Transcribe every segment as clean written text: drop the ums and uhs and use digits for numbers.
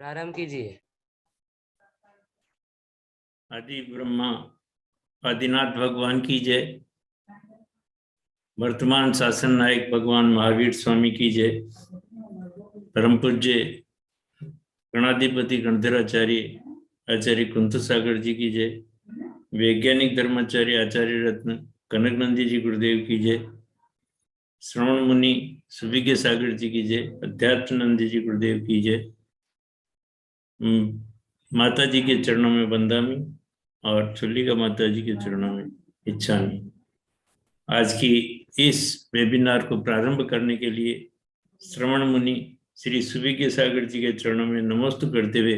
प्रारंभ कीजिए। आदि ब्रह्मा आदिनाथ भगवान की जय। वर्तमान शासन नायक भगवान महावीर स्वामी की जय। परम पूज्य गणाधिपति गणधराचार्य आचार्य कुंत सागर जी की जय। वैज्ञानिक धर्माचार्य आचार्य रत्न कनक नंदी जी गुरुदेव की जय। श्रवण मुनि सुविज्ञ सागर जी की जय। अध्यात्म नंदी जी गुरुदेव की जय। माता जी के चरणों में बंदामी और चुल्लिका माता जी के चरणों में इच्छामी। आज की इस वेबिनार को प्रारंभ करने के लिए श्रवण मुनि श्री सुविज्ञ सागर जी के चरणों में नमस्ते करते हुए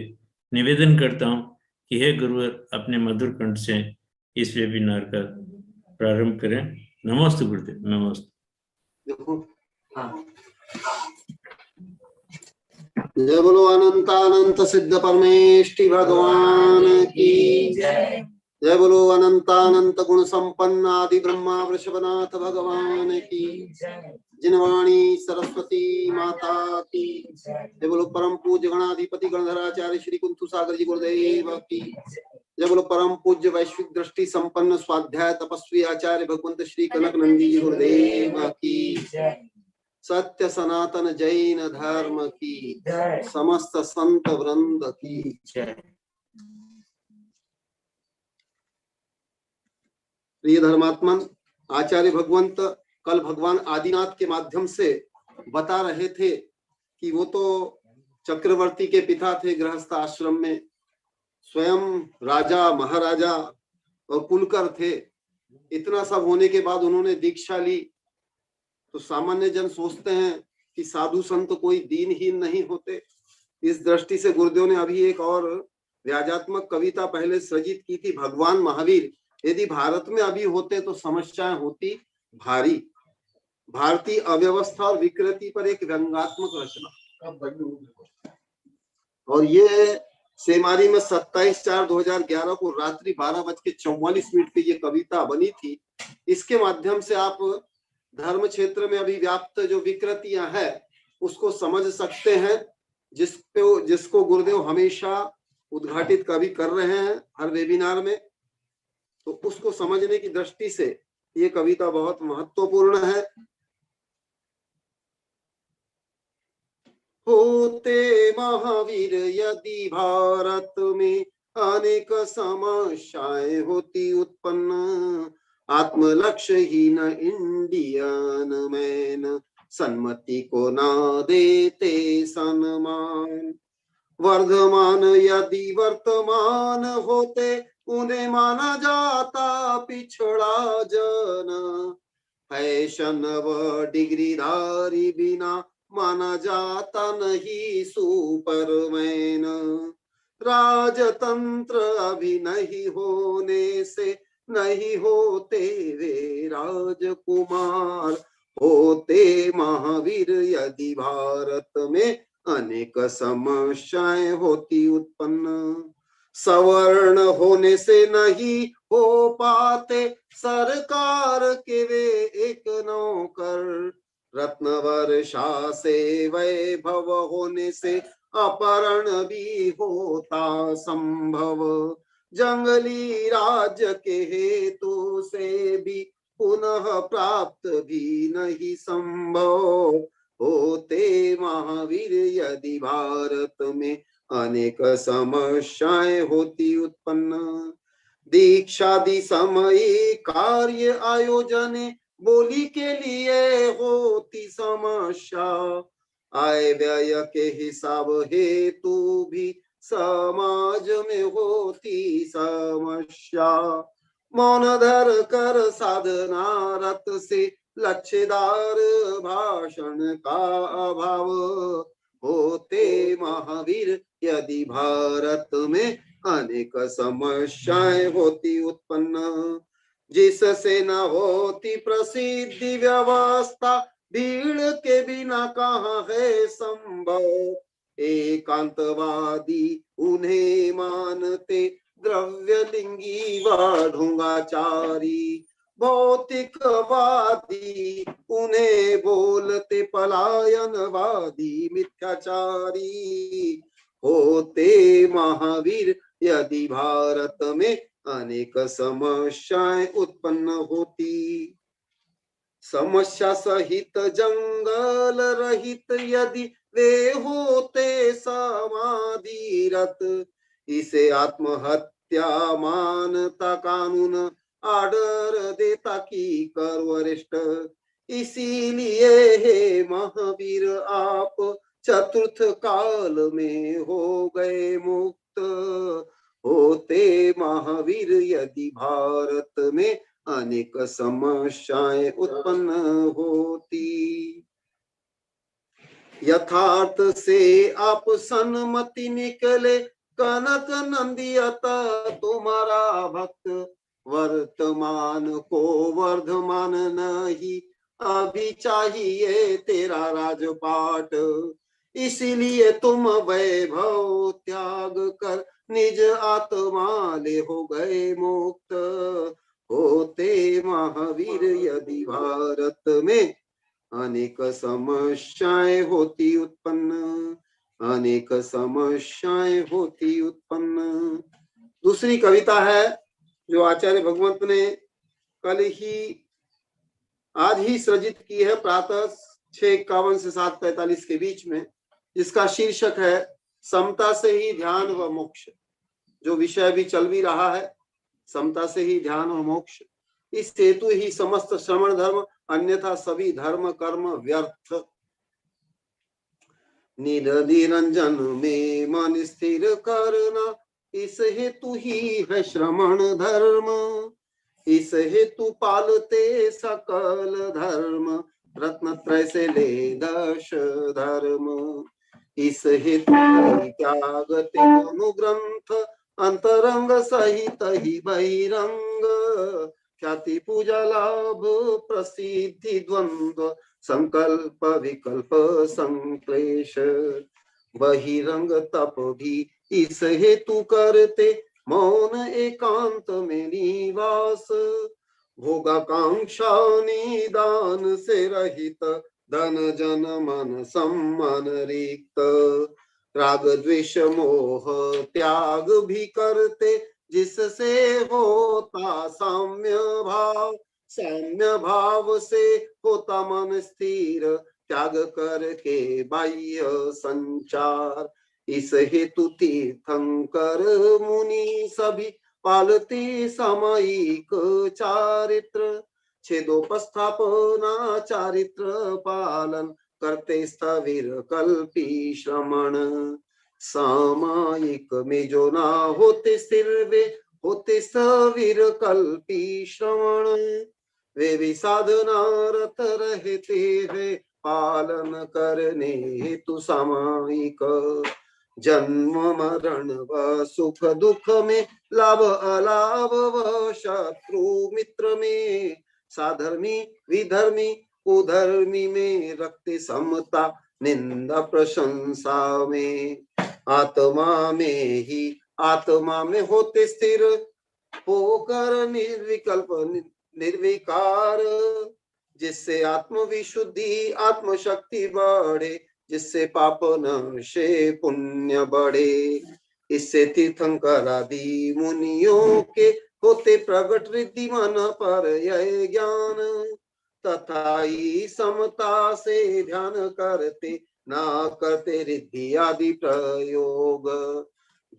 निवेदन करता हूं कि हे गुरुवर अपने मधुर कंठ से इस वेबिनार का प्रारंभ करें। नमस्ते गुरुदेव। नमस्ते। जय बोलो अनंतानंत सिद्ध परमेष्टि भगवान की जय। जय बोलो अनंतानंत गुण संपन्न आदि ब्रह्मा वृषभनाथ भगवान की जय। जिनवाणी सरस्वती माता की जय। बोलो परम पूज्य गणाधिपति गणधराचार्य श्री कुंतु सागर जी गुरुदेव की जय। बोलो परम पूज्य वैश्विक दृष्टि संपन्न स्वाध्याय तपस्वी आचार्य भगवंत श्री कनक नंदी जी गुरुदेव की जय। सत्य सनातन जैन धर्म की जय। समस्त संत वृंद की जय। प्रिय धर्मात्मन, आचार्य भगवंत कल भगवान आदिनाथ के माध्यम से बता रहे थे कि वो तो चक्रवर्ती के पिता थे, गृहस्थ आश्रम में स्वयं राजा महाराजा और कुलकर थे। इतना सब होने के बाद उन्होंने दीक्षा ली। तो सामान्य जन सोचते हैं कि साधु संत कोई दीनहीन नहीं होते। इस दृष्टि से गुरुदेव ने अभी एक और व्याजात्मक कविता पहले सृजित की थी। भगवान महावीर यदि भारत में अभी होते तो समस्याएं होती भारी। भारतीय अव्यवस्था और विकृति पर एक व्यंग्यात्मक रचना। और ये सेमारी में 27/4/2011 को रात्रि 12:44 पे ये कविता बनी थी। इसके माध्यम से आप धर्म क्षेत्र में अभी व्याप्त जो विकृतियां हैं उसको समझ सकते हैं, जिसको गुरुदेव हमेशा उद्घाटित कभी कर रहे हैं हर वेबिनार में। तो उसको समझने की दृष्टि से ये कविता बहुत महत्वपूर्ण है। होते महावीर यदि भारत में अनेक समस्याएं होती उत्पन्न, आत्मलक्ष्यहीन इंडियन मैन सन्मति को ना देते सम्मान। वर्धमान यदि वर्तमान होते उन्हें माना जाता पिछड़ा जन, फैशन व डिग्रीधारी बिना माना जाता नहीं सुपरमैन। राजतंत्र अभी नहीं होने से नहीं होते वे राजकुमार। होते महावीर यदि भारत में अनेक समस्याएं होती उत्पन्न, सवर्ण होने से नहीं हो पाते सरकार के वे एक नौकर। रत्न वर्षा से वैभव होने से अपहरण भी होता संभव। जंगली राज्य के हेतु से भी पुनः प्राप्त भी नहीं संभव। होते महावीर यदि भारत में अनेक समस्याएं होती उत्पन्न, दीक्षादि समय कार्य आयोजन बोली के लिए होती समस्या। आय व्यय के हिसाब हेतु भी समाज में होती समस्या। मौन धर कर साधना रत से लक्ष्यदार भाषण का अभाव। होते महावीर यदि भारत में अनेक समस्याएं होती उत्पन्न, जिससे न होती प्रसिद्धि व्यवस्था भीड़ के बिना कहाँ है संभव। एकांतवादी उन्हें मानते द्रव्यलिंगी व ढोंगाचारी, भौतिकवादी उन्हें बोलते पलायनवादी मिथ्याचारी। होते महावीर यदि भारत में अनेक समस्याएं उत्पन्न होती। समस्या सहित जंगल रहित यदि वे होते समाधिरत, इसे आत्महत्या मानता कानून आर्डर देता कि कर वरिष्ठ। इसीलिए हे महावीर आप चतुर्थ काल में हो गए मुक्त। होते महावीर यदि भारत में अनेक समस्याएं उत्पन्न होती। यथार्थ से आप सन्मति निकले कनक नंदियता तुम्हारा भक्त। वर्तमान को वर्धमान नहीं अभी चाहिए तेरा राजपाट। इसीलिए तुम वैभव त्याग कर निज आत्मा ले हो गए मुक्त। होते महावीर यदि भारत में अनेक समस्याएं होती उत्पन्न, अनेक समस्याएं होती उत्पन्न। दूसरी कविता है जो आचार्य भगवंत ने कल ही आज ही सृजित की है प्रातः 6:51 से 7:45 के बीच में, जिसका शीर्षक है समता से ही ध्यान व मोक्ष। जो विषय भी चल भी रहा है, समता से ही ध्यान व मोक्ष। इस हेतु ही समस्त श्रवण धर्म, अन्यथा सभी धर्म कर्म व्यर्थ। निरंजन में मन स्थिर करना, इस हेतु ही है श्रवण धर्म। इस हेतु पालते सकल धर्म, रत्नत्रय से ले दश धर्म। इस हेतु त्यागते दोनों ग्रंथ, अंतरंग सहित ही बहिरंग। ख्याति पूजा लाभ प्रसिद्धि द्वंद्व, संकल्प विकल्प संक्लेश। बहिरंग तप भी इस हेतु करते, मौन एकांत में निवास। भोगाकांक्षा निदान से रहित, धन जन मन सम्मान रिक्त। राग द्वेष मोह त्याग भी करते, जिससे होता साम्य भाव। साम्य भाव से होता मन स्थिर, त्याग करके बाह्य संचार। इस हेतु तीर्थंकर मुनि सभी पालते सामायिक चारित्र। छेदोपस्थापना चारित्र पालन, करते स्थविर कल्पी श्रमण। सामायिक में जो ना होते स्थिर, वे होते स्थविर कल्पी श्रवण। वे भी साधना रत रहते हैं, पालन करने हेतु सामायिक। जन्म मरण व सुख दुख में, लाभ अलाभ व शत्रु मित्र में। साधर्मी विधर्मी कुधर्मी में, रखते समता निंदा प्रशंसा में। आत्मा में ही आत्मा में होते स्थिर, होकर निर्विकल्प निर्विकार। जिससे आत्म विशुद्धि आत्मशक्ति बढ़े, जिससे पाप नशे पुण्य बढ़े। इससे तीर्थंकर आदि मुनियों के होते प्रगट रिद्धि मन पर यह ज्ञान। तथा ही समता से ध्यान करते, ना करते रिद्धि आदि प्रयोग।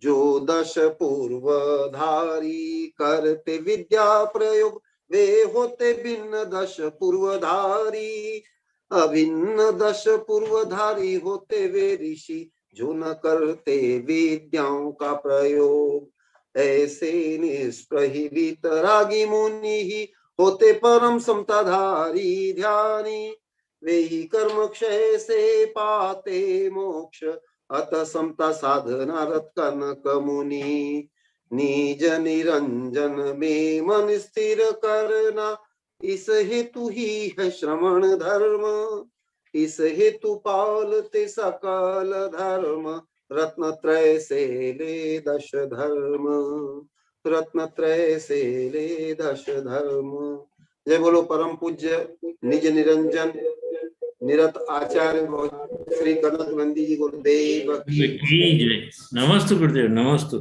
जो दश पूर्वधारी करते विद्या प्रयोग, वे होते भिन्न दश पूर्वधारी। अभिन्न दश पूर्वधारी होते वे ऋषि, जो न करते विद्याओं का प्रयोग। ऐसे निष्प्रही वितरागी मुनि ही होते परम समताधारी ध्यानी। वे ही कर्म क्षय से पाते मोक्ष, अतः समता साधना रत कनक मुनि। निज निरंजन में मन स्थिर करना, इस हेतु ही है श्रवण धर्म। इस हेतु पालते सकल धर्म, रत्नत्रय से ले दश धर्म। रत्नत्रय से ले दश धर्म। जय बोलो परम पूज्य निज निरंजन निरत आचार्य श्री कनक नंदी जी गुरुदेव की जय। नमस्ते गुरुदेव, नमस्ते।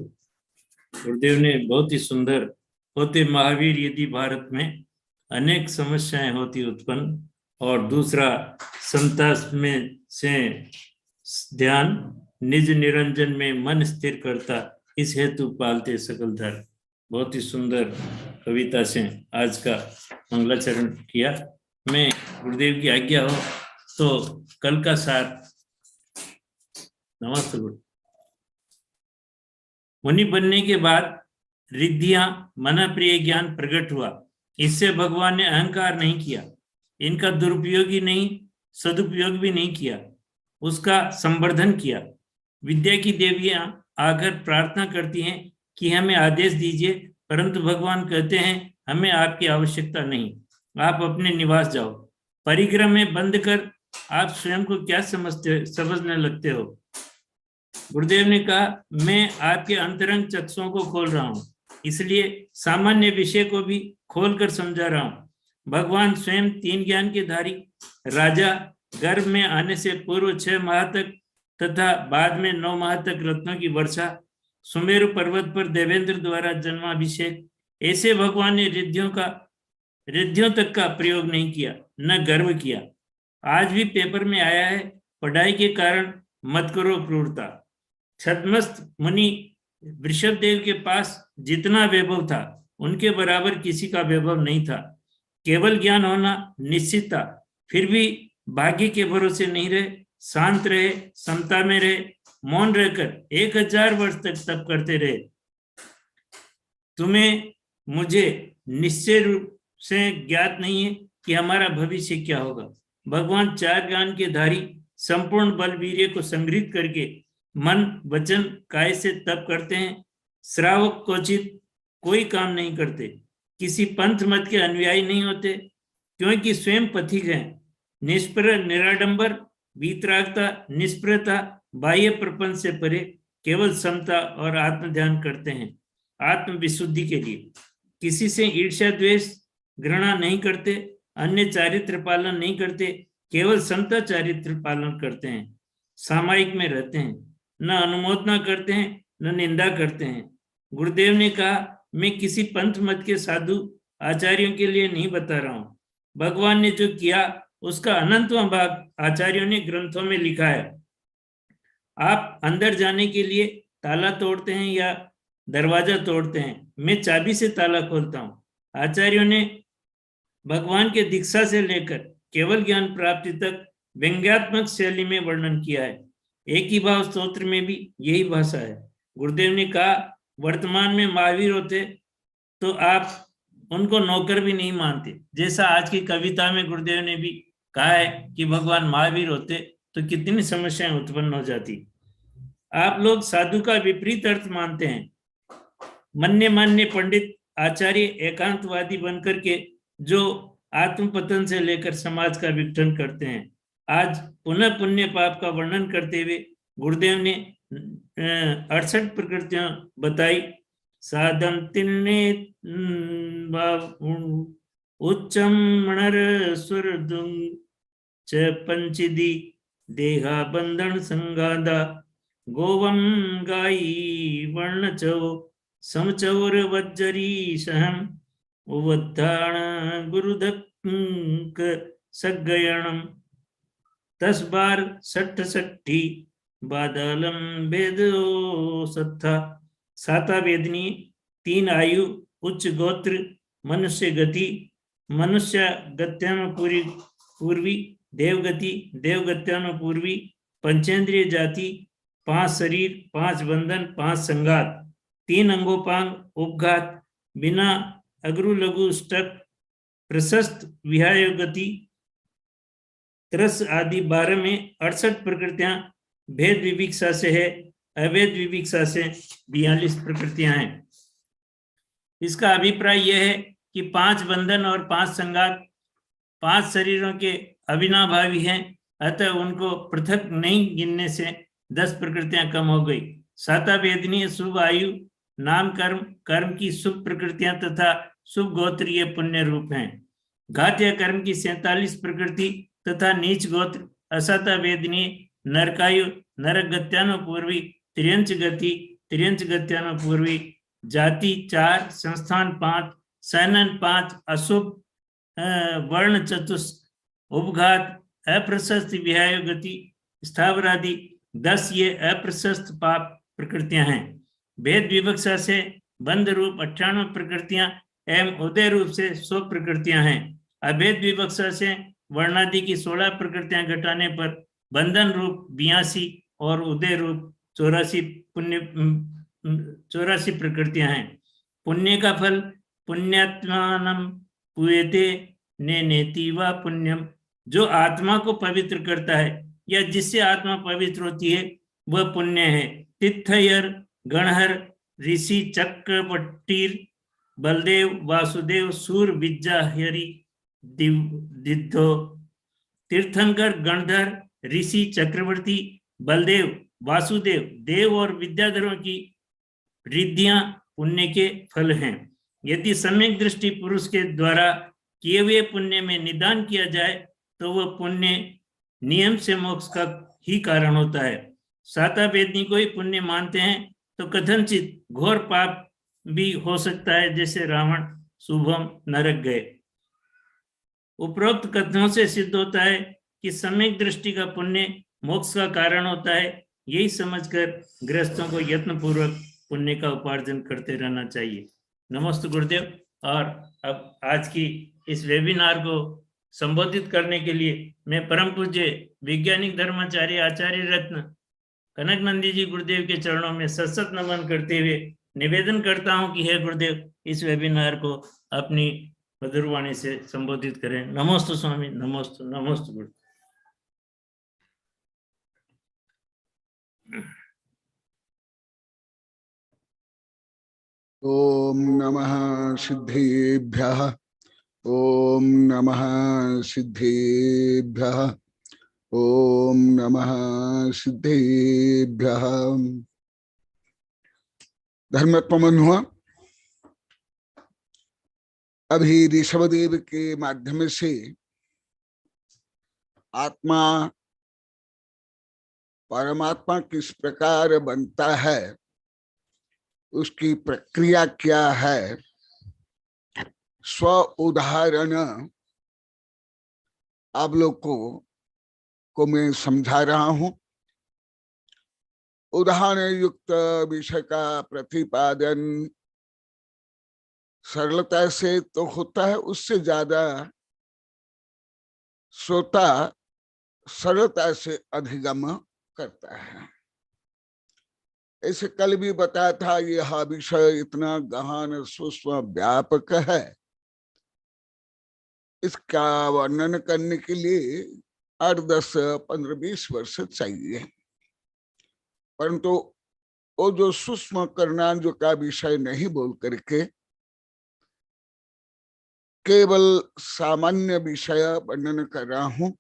गुरुदेव ने बहुत ही सुंदर होते महावीर यदि भारत में अनेक समस्याएं होती उत्पन्न, और दूसरा संतास में से ध्यान निज निरंजन में मन स्थिर करता, इस हेतु पालते सकल धर्म। बहुत ही सुंदर कविता से आज का मंगलाचरण किया। मैं गुरुदेव की आज्ञा हो तो कल का सार। नमस्ते गुरु। मुनि बनने के बाद रिद्धियां मन प्रिय ज्ञान प्रकट हुआ। इससे भगवान ने अहंकार नहीं किया, इनका दुरुपयोग ही नहीं सदुपयोग भी नहीं किया, उसका संवर्धन किया। विद्या की देवियां आकर प्रार्थना करती हैं कि हमें आदेश दीजिए, परंतु भगवान कहते हैं हमें आपकी आवश्यकता नहीं, आप अपने निवास जाओ। परिग्रह में बंद कर आप स्वयं को क्या समझने लगते हो। गुरुदेव ने कहा, मैं आपके अंतरंग चक्षुओं को खोल रहा हूं, इसलिए सामान्य विषय को भी खोलकर समझा रहा हूं। भगवान स्वयं 3 ज्ञान के धारी राजा गर्भ में आने से पूर्व 6 माह तक तथा बाद में 9 माह तक रत्नों की वर्षा, सुमेरु पर्वत पर देवेंद्र द्वारा जन्माभिषेक, ऐसे भगवान ने रिद्धियों तक का प्रयोग नहीं किया, न गर्व किया। आज भी पेपर में आया है, पढ़ाई के कारण मत करो क्रूरता। छद्मस्त मुनि वृषभदेव के पास जितना वैभव था उनके बराबर किसी का वैभव नहीं था। केवल ज्ञान होना निश्चित था, फिर भी भाग्य के भरोसे नहीं रहे, शांत रहे, समता में रहे, मौन रहकर 1000 वर्ष तक तप करते रहे। तुम्हें मुझे निश्चय रूप से ज्ञात नहीं है कि हमारा भविष्य क्या होगा। भगवान 4 ज्ञान के धारी संपूर्ण बल वीर्य को संग्रहित करके मन वचन काय से तप करते हैं। श्रावक क्वचित कोई काम नहीं करते, किसी पंथ मत के अनुयायी नहीं होते, क्योंकि स्वयं पथिक हैं। निष्प्रह निराडंबर वीतरागता निष्प्रहता बाह्य प्रपंच से परे केवल समता और आत्म ध्यान करते हैं। आत्म विशुद्धि के लिए किसी से ईर्ष्या द्वेष घृणा नहीं करते, अन्य चारित्र पालन नहीं करते, केवल समता चारित्र पालन करते हैं। सामायिक में रहते हैं, न अनुमोदना करते हैं न निंदा करते हैं। गुरुदेव ने कहा, मैं किसी पंथ मत के साधु आचार्यों के लिए नहीं बता रहा हूं। भगवान ने जो किया उसका अनंतवां भाग आचार्यों ने ग्रंथों में लिखा है। आप अंदर जाने के लिए ताला तोड़ते हैं या दरवाजा तोड़ते हैं, मैं चाबी से ताला खोलता हूं। आचार्यों ने भगवान के दीक्षा से लेकर केवल ज्ञान प्राप्ति तक व्यंग्यात्मक शैली में वर्णन किया है। एक ही भाव स्तोत्र में भी यही भाषा है। गुरुदेव ने कहा, वर्तमान में महावीर होते तो आप उनको नौकर भी नहीं मानते। जैसा आज की कविता में गुरुदेव ने भी कहा है कि भगवान महावीर होते तो कितनी समस्याएं उत्पन्न हो जाती। आप लोग साधु का विपरीत अर्थ मानते हैं। मन्य मान्य पंडित आचार्य एकांतवादी बनकर के जो आत्मपतन से लेकर समाज का विघटन करते हैं। आज पुनः पुण्य पाप का वर्णन करते हुए गुरुदेव ने 68 प्रकृतियां बताई। साधन तिन्ने उच्चम मणर सुरदुंग च पंचदी देहा बंधन संगादा गोवम गाई वर्ण चौ समचौर वज्जरी सहम उवद्धाण गुरुदक्क सगयणम 10 बार 60 बादलम वेदो सत्था। 7 वेदनी, 3 आयु, उच्च गोत्र, मनुष्य गति, मनुष्य गत्याम पूर्वी, देवगति, देवगत्याम पूर्वी, पंचेंद्रिय जाति, 5 शरीर, 5 बंधन, 5 संघात, 3 अंगोपांग, उपघात, बिना अग्रु लघु स्टक, प्रशस्त विहाय गति, त्रस आदि 12 में 68 प्रकृतियां भेद विविक्षा से है। अवैध विविक्षा से 42 प्रकृतियां हैं। इसका अभिप्राय यह है कि 5 बंधन और 5 संघात 5 शरीरों के अविनाभावी हैं, अतः उनको पृथक नहीं गिनने से 10 प्रकृतियां कम हो गई। 7 वेदनीय शुभ आयु, नाम कर्म, कर्म की शुभ प्रकृतियां तथा शुभ गोत्रीय पुण्य रूप हैं। घात या कर्म की 47 प्रकृति तथा नीच गोत्र, असत वेदनीय नरकायु नरक गत्यानो पूर्वी, त्रियंच गति त्रियंच गत्यानो पूर्वी, जाति 4, संस्थान 5, सैनन 5, अशुभ वर्ण चतुष्क, उपघात, अप्रशस्त विहाय गति, स्थावर आदि 10 ये अप्रशस्त पाप प्रकृतियां हैं। भेद विवक्षा से बंध रूप 98 प्रकृतियां एवं उदय रूप से 100 प्रकृतियां हैं। अभेद विवक्षा से वर्णादि की 16 प्रकृतियां घटाने पर बंधन रूप 82 और उदय रूप 84 प्रकृतियां हैं। पुण्य का फल पुण्यात्मानम पुयते ने नेति वा पुण्यम, जो आत्मा को पवित्र करता है या जिससे आत्मा पवित्र होती है वह पुण्य है। तीर्थयर, गणहर, ऋषि, चक्रपट्टीर, बलदेव, वासुदेव, सूर, विज्जा, हरि, दिद्धो, तीर्थंकर, गणधर, ऋषि, चक्रवर्ती, बलदेव, वासुदेव, देव और विद्याधरों की रिद्धियां पुण्य के फल हैं। यदि सम्यक दृष्टि पुरुष के द्वारा किए हुए पुण्य में निदान किया जाए तो वह पुण्य नियम से मोक्ष का ही कारण होता है। साता वेदनी को ही पुण्य मानते हैं तो कथनचित घोर पाप भी हो सकता है, जैसे रावण शुभम नरक गए। उपरोक्त कथनों से सिद्ध होता है कि सम्यक दृष्टि का पुण्य मोक्ष का कारण होता है। यही समझकर गृहस्थों को यत्न पूर्वक पुण्य का उपार्जन करते रहना चाहिए। नमस्ते गुरुदेव। और अब आज की इस वेबिनार को संबोधित करने के लिए मैं परम पूज्य वैज्ञानिक धर्माचार्य आचार्य रत्न कनक नंदी जी गुरुदेव के चरणों में सशक्त नमन करते हुए निवेदन करता हूं कि हे गुरुदेव, इस वेबिनार को अपनी मधुर वाणी से संबोधित करें। नमोस्तु स्वामी, नमोस्तु, नमोस्तु गुरु। ओम नमः सिद्धेभ्यः, ओम नमः सिद्धेभ्यः, ओम नमः सिद्धेभ्यः। धर्मत्वमन हुआ। अभी ऋषभदेव के माध्यम से आत्मा परमात्मा किस प्रकार बनता है, उसकी प्रक्रिया क्या है, स्व उदाहरण आप लोग को मैं समझा रहा हूं। उदाहरण युक्त विषय का प्रतिपादन सरलता से तो होता है, उससे ज्यादा श्रोता सरलता से अधिगम करता है। ऐसे कल भी बताया था, यह विषय इतना गहन सूक्ष्म व्यापक है, इसका वर्णन करने के लिए 8, 10, 15, 20 वर्ष चाहिए। परंतु वो जो सूक्ष्म करना जो का विषय नहीं बोल करके केवल सामान्य विषय वर्णन कर रहा हूं।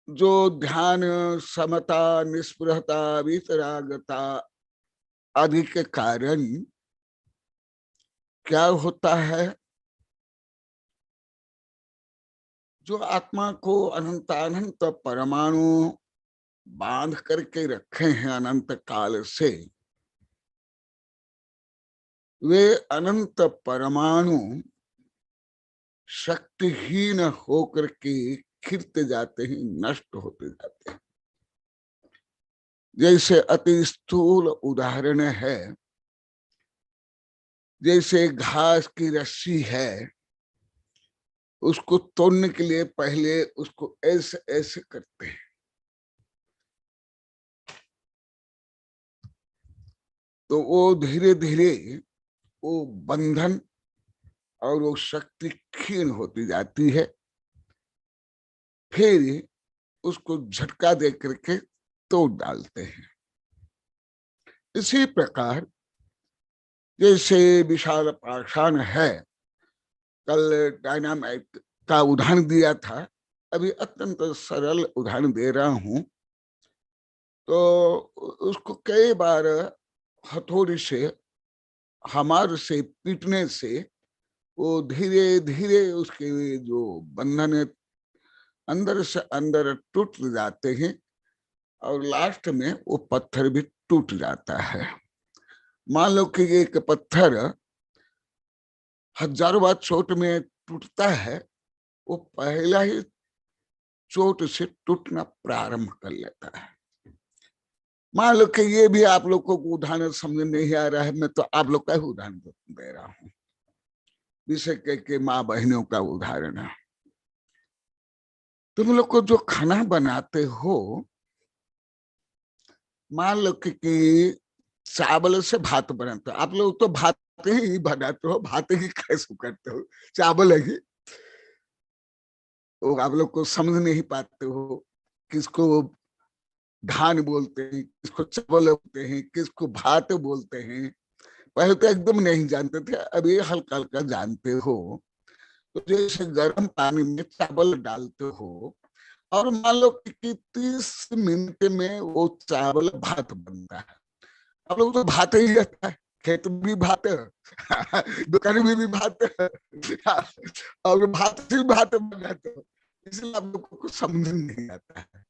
जो ध्यान, समता, निस्पृहता, वितरागता आदि के कारण क्या होता है, जो आत्मा को अनंत परमाणु बांध करके रखे हैं अनंत काल से, वे अनंत परमाणु शक्तिहीन होकर के खिरते जाते हैं, नष्ट होते जाते हैं। जैसे अति स्थूल उदाहरण है, जैसे घास की रस्सी है, उसको तोड़ने के लिए पहले उसको ऐसे ऐसे करते हैं, तो वो धीरे धीरे वो बंधन और वो शक्ति क्षीण होती जाती है। फिर उसको झटका दे करके तोड़ डालते हैं। इसी प्रकार जैसे विशाल पाषाण है, कल डायनामाइट का उदाहरण दिया था, अभी अत्यंत सरल उदाहरण दे रहा हूं। तो उसको कई बार हथौड़ी से, हमारे से पीटने से वो धीरे धीरे उसके जो बंधन है अंदर से अंदर टूट जाते हैं और लास्ट में वो पत्थर भी टूट जाता है। मान लो कि एक पत्थर हजारों बार चोट में टूटता है, वो पहला ही चोट से टूटना प्रारंभ कर लेता है। मान लो कि ये भी आप लोग को उदाहरण समझ नहीं आ रहा है, मैं तो आप लोग का ही उदाहरण दे रहा हूं, विषय के माँ बहनों का उदाहरण है। तुम लोग को जो खाना बनाते हो, मान लो कि चावल से भात बनाते हो, आप लोग तो भात ही बनाते हो, भात ही कैसे करते हो, चावल ही, वो आप लोग को समझ नहीं पाते हो, किसको धान बोलते हैं, किसको चावल बोलते हैं, किसको भात बोलते हैं। पहले तो एकदम नहीं जानते थे, अभी हल्का हल्का जानते हो। तो जैसे गर्म पानी में चावल डालते हो और मान लो कि 30 मिनट में वो चावल भात बनता है। आप लोग तो भात ही रहता है, खेत में भी भात दुकान में भी भात और भात से भात बनाते हो, इसलिए आप लोग को कुछ समझ नहीं आता है।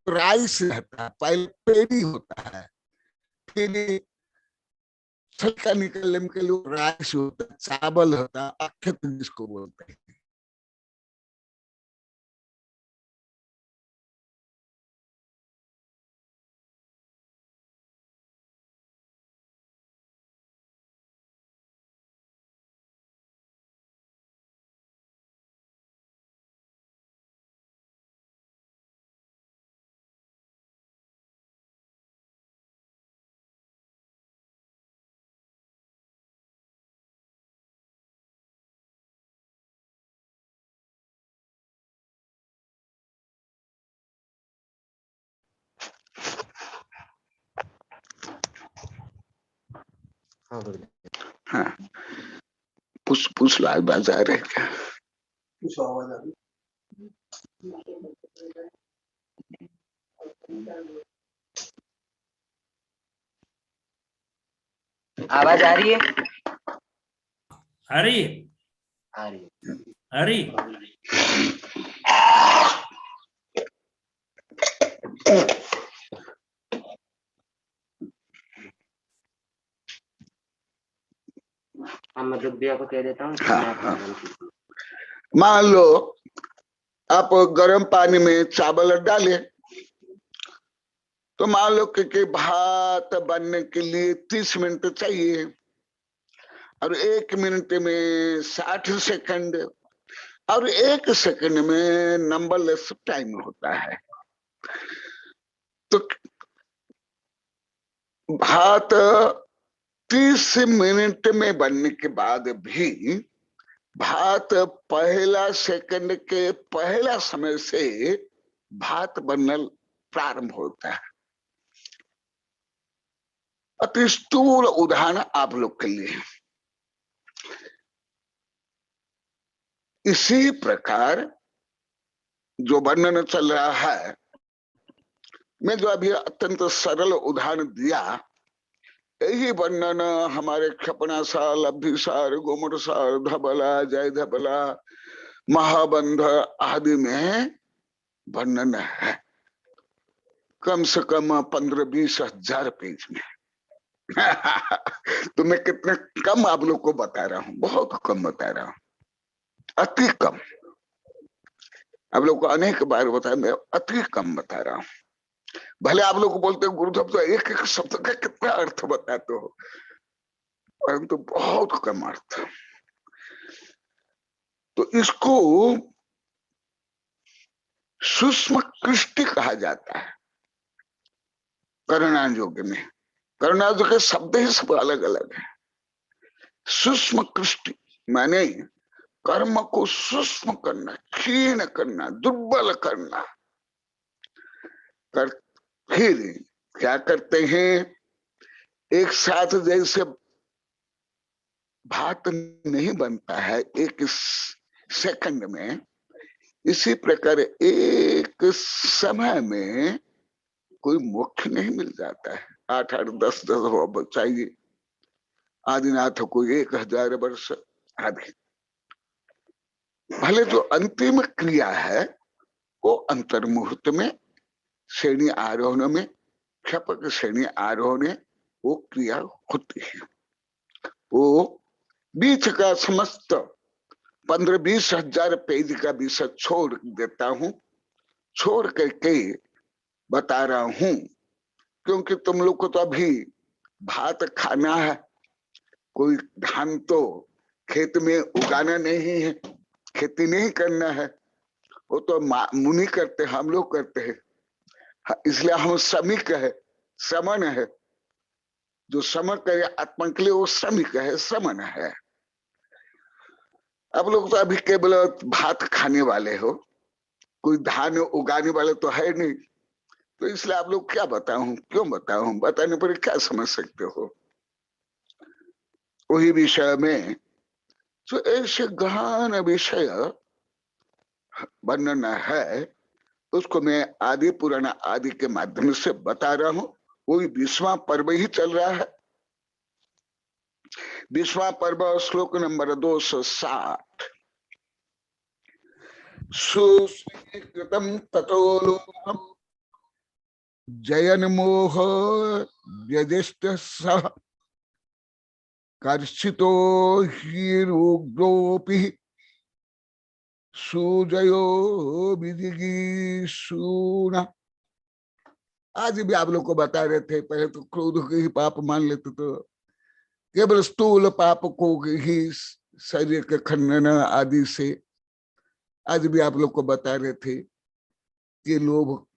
राइस रहता है, पहले पेड़ी होता है, फिर छलका निकलने के लिए राइस होता है, चावल होता है, अक्षत जिसको बोलते हैं। हाँ, पुछ लाल बाजार है क्या? आवाज आ रही है? आ रही है, आ रही है, आ रही। मैं दुख दिया को कह देता हूँ। हाँ। मान लो आप गर्म पानी में चावल डाले, तो मान लो कि भात बनने के लिए 30 मिनट चाहिए और 1 मिनट में 60 सेकंड और 1 सेकंड में नंबरलेस टाइम होता है। तो भात 30 मिनट में बनने के बाद भी भात पहला सेकंड के पहला समय से भात बनना प्रारंभ होता है। अति स्थूल उदाहरण आप लोग के लिए। इसी प्रकार जो वर्णन चल रहा है, मैं जो अभी अत्यंत सरल उदाहरण दिया, यही वर्णन हमारे क्षपणासार, लब्धिसार, गोमुड़सार, धबला, जय धबला, महाबंध आदि में वर्णन है, कम से कम 15-20 हजार पेज में। तो मैं कितने कम आप लोग को बता रहा हूं, बहुत कम बता रहा हूं, अति कम। आप लोग को अनेक बार बताया, मैं अति कम बता रहा हूं। भले आप लोग बोलते हो गुरुदेव तो एक एक शब्द का कितना अर्थ बताते हो, परंतु बहुत कम अर्थ। तो इसको सूक्ष्म कृष्टि कहा जाता है। करुणायोग में करुणायोग के शब्द ही सब अलग अलग है। सूक्ष्म कृष्टि माने कर्म को सूक्ष्म करना, क्षीण करना, दुर्बल करना। फिर क्या करते हैं, एक साथ जैसे भात नहीं बनता है 1 सेकंड में, इसी प्रकार एक समय में कोई मोक्ष नहीं मिल जाता है। 8-8, 10-10 चाहिए। आदिनाथ को 1000 वर्ष आदि। भले जो अंतिम क्रिया है वो अंतर्मुहूर्त में श्रेणी आरोहण में, क्षपक श्रेणी आरोहण में वो क्रिया होती है। वो बीच का समस्त 15-20 हजार पेज का विषय छोड़ देता हूं, छोड़ करके बता रहा हूं, क्योंकि तुम लोग को तो अभी भात खाना है, कोई धान तो खेत में उगाना नहीं है, खेती नहीं करना है, वो तो मुनि करते हैं, हम लोग करते हैं। इसलिए हम श्रमिक है, श्रमण है। जो श्रम करे आत्मा के लिए वो श्रमिक है, श्रमण है। अब लोग तो अभी केवल भात खाने वाले हो, कोई धान उगाने वाले तो है नहीं। तो इसलिए आप लोग क्या बताऊं, क्यों बताऊं, बताने पर क्या समझ सकते हो। वही विषय में जो ऐसे गहन विषय वर्णन है, उसको मैं आदि पुराण आदि के माध्यम से बता रहा हूं। वही 20वां पर्व ही चल रहा है। 20वां पर्व श्लोक नंबर 260। सुस्वीकृतं ततो लोभम् जयन मोह व्यदिष्ट सह कर्षितो हीरुग्रोपि सुजयो विजिगीषुना। आज भी आप लोग को बता रहे थे, पहले तो क्रोध के ही पाप मान लेते, तो केवल स्थूल पाप को ही शरीर के खंडन आदि से। आज भी आप लोग को बता रहे थे कि लोभ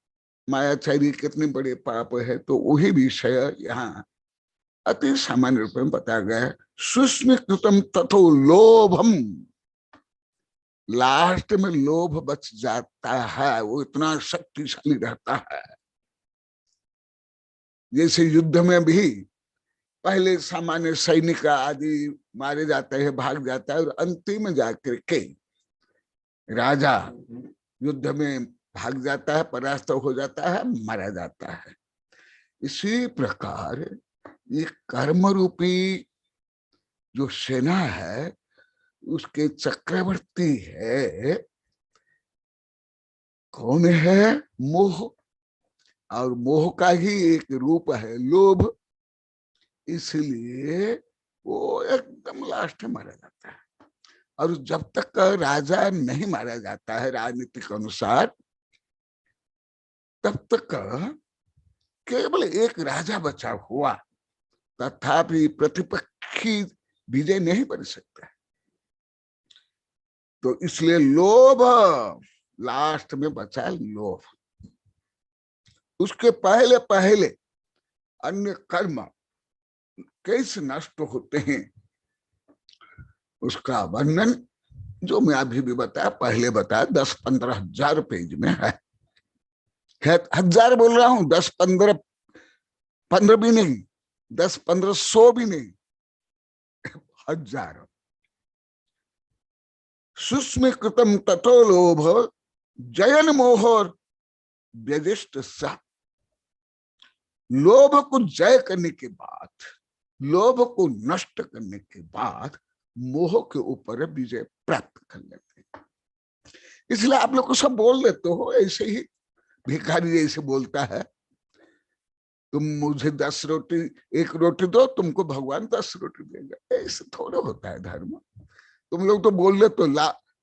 मायाचारी कितने बड़े पाप है, तो वही विषय यहाँ अति सामान्य रूप में बताया गया है। सुस्मिकृतम तथो लोभम, लास्ट में लोभ बच जाता है, वो इतना शक्तिशाली रहता है। जैसे युद्ध में भी पहले सामान्य सैनिक आदि मारे जाते हैं, भाग जाता है, और अंतिम में जाकर के राजा युद्ध में भाग जाता है, परास्त हो जाता है, मारा जाता है। इसी प्रकार ये कर्म रूपी जो सेना है उसके चक्रवर्ती है कौन है? मोह। और मोह का ही एक रूप है लोभ। इसलिए वो एकदम लास्ट में मारा जाता है। और जब तक राजा नहीं मारा जाता है राजनीति के अनुसार, तब तक केवल एक राजा बचा हुआ, तथापि प्रतिपक्षी विजय नहीं बन सकता। तो इसलिए लोभ लास्ट में बचा, लोभ। उसके पहले पहले अन्य कर्म कैसे नष्ट होते हैं उसका वर्णन जो मैं अभी भी बताया, पहले बताया, 10-15 हजार पेज में है। हजार बोल रहा हूं, 10-15 भी नहीं, 10-1500 भी नहीं, हजार। सुस्मिकृतम ततो लोभ जयन मोह व्यदिष्ट सा। लोभ को जय करने के बाद, लोभ को नष्ट करने के बाद मोह के ऊपर विजय प्राप्त कर लेते हैं। इसलिए आप लोग को सब बोल देते हो, ऐसे ही भिखारी जैसे बोलता है, तुम मुझे 10 रोटी, 1 रोटी दो, तुमको भगवान 10 रोटी देगा। ऐसे थोड़ा होता है धर्म। तुम लोग तो बोल लेते हो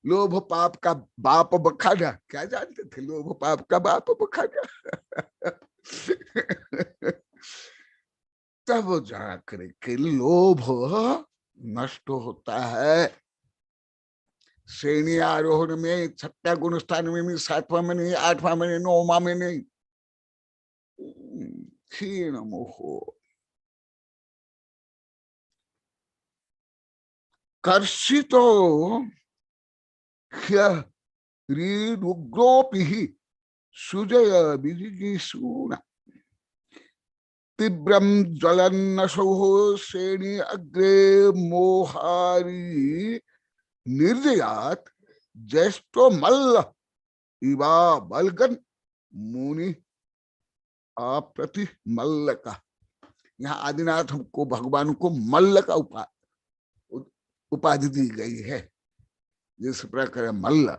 लोभ पाप का बाप बखाना। क्या जानते थे लोभ पाप का बाप बखाना? तब जाकर के लोभ नष्ट होता है। श्रेणी आरोहण में, 6ठा गुण स्थान में नहीं, 7वां में नहीं, 8वां में नहीं, 9वां में नहीं। क्षीण मोह कर्षितो ह्यग्रोपि सुजय विजिगीषुना। तीव्रम ज्वलन्नशो श्रेणी अग्रे मोहारी निर्जयात ज्येष्ठो मल्ल इवा बलगन मुनि अप्रति मल्ल का। यहाँ आदिनाथ को, भगवान को मल्ल का उपाधि दी गई है। जिस प्रकार मल्ल,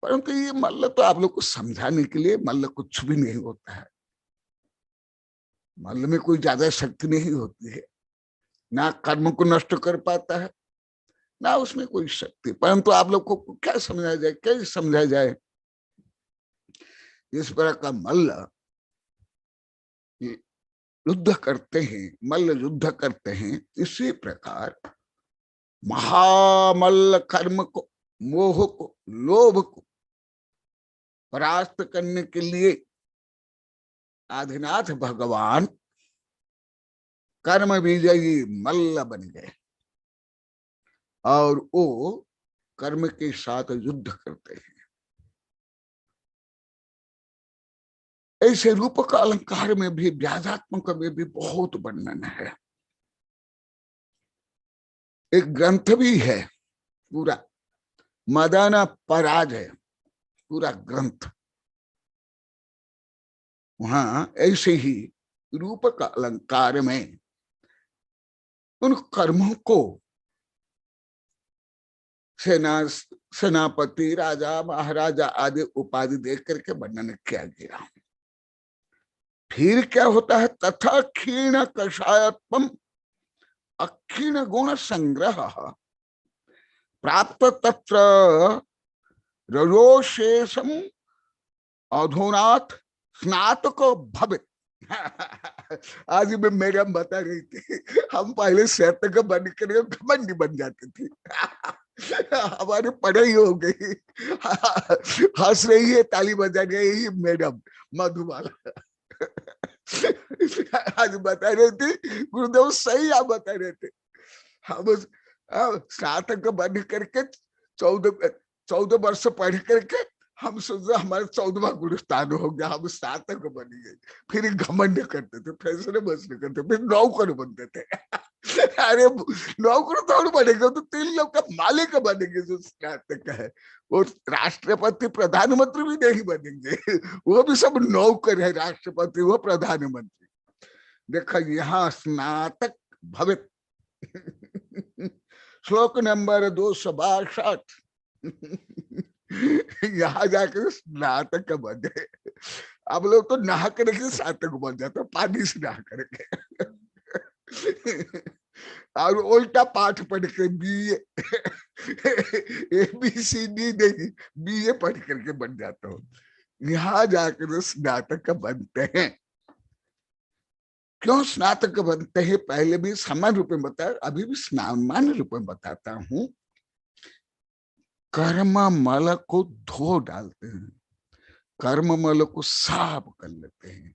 परंतु ये मल्ल तो आप लोग को समझाने के लिए, मल्ल कुछ भी नहीं होता है। मल्ल में कोई ज्यादा शक्ति नहीं होती है, ना कर्म को नष्ट कर पाता है, ना उसमें कोई शक्ति। परंतु आप लोग को क्या समझाया जाए, कैसे समझाया जाए? इस प्रकार का मल्ल युद्ध करते हैं, मल्ल युद्ध करते हैं, इसी प्रकार महामल्ल कर्म को, मोह को, लोभ को परास्त करने के लिए आदिनाथ भगवान कर्म विजयी मल्ल बन गए और वो कर्म के साथ युद्ध करते हैं। ऐसे रूप का अलंकार में भी, व्याजात्मक में भी बहुत वर्णन है। एक ग्रंथ भी है पूरा, मदन पराज है पूरा ग्रंथ। वहां ऐसे ही रूप का अलंकार में उन कर्मों को सेनापति, राजा, महाराजा आदि उपाधि देख करके वर्णन किया गया। फिर क्या होता है? तथा क्षीण कषायत्वम अक्षीण गुण संग्रह प्राप्त तत्र रजोशेषम अधुनाथ स्नातक भवित। आज भी मैडम बता रही थी, हम पहले स्नातक बन कर घमंडी बन जाते थे। हमारी पढ़ाई हो गई। हंस रही है, ताली बजा रही है मैडम मधुबाला। आज बता रहे थे, गुरुदेव सही आप बता रहे थे। हम स्नातक बन करके 14 वर्ष पढ़ करके हम सोच रहे हमारा 14वां गुरुस्थान हो गया, हम स्नातक बन गए। फिर घमंड करते थे, फैसले बसने करते, फिर नौकर बनते थे। अरे नौकर थोड़ा बनेगा तो 3 लोग का मालिक बनेंगे। जो स्नातक है वो राष्ट्रपति प्रधानमंत्री भी नहीं बनेंगे, वो भी सब नौकर है। राष्ट्रपति वो प्रधानमंत्री। देखा यहाँ स्नातक भवित। श्लोक नंबर 262। यहाँ जाकर स्नातक बन गए। अब लोग तो नहा करके स्नातक बन जाते, पानी से नहा करके। और उल्टा पाठ पढ़ के BA ABCD नहीं, BA पढ़ करके बन जाता हूँ। यहाँ जाकर स्नातक बनते हैं। क्यों स्नातक बनते हैं? पहले भी सामान्य रूप में बताया, अभी भी सामान्य रूप में बताता हूँ। कर्म मल को धो डालते हैं, कर्म मल को साफ कर लेते हैं,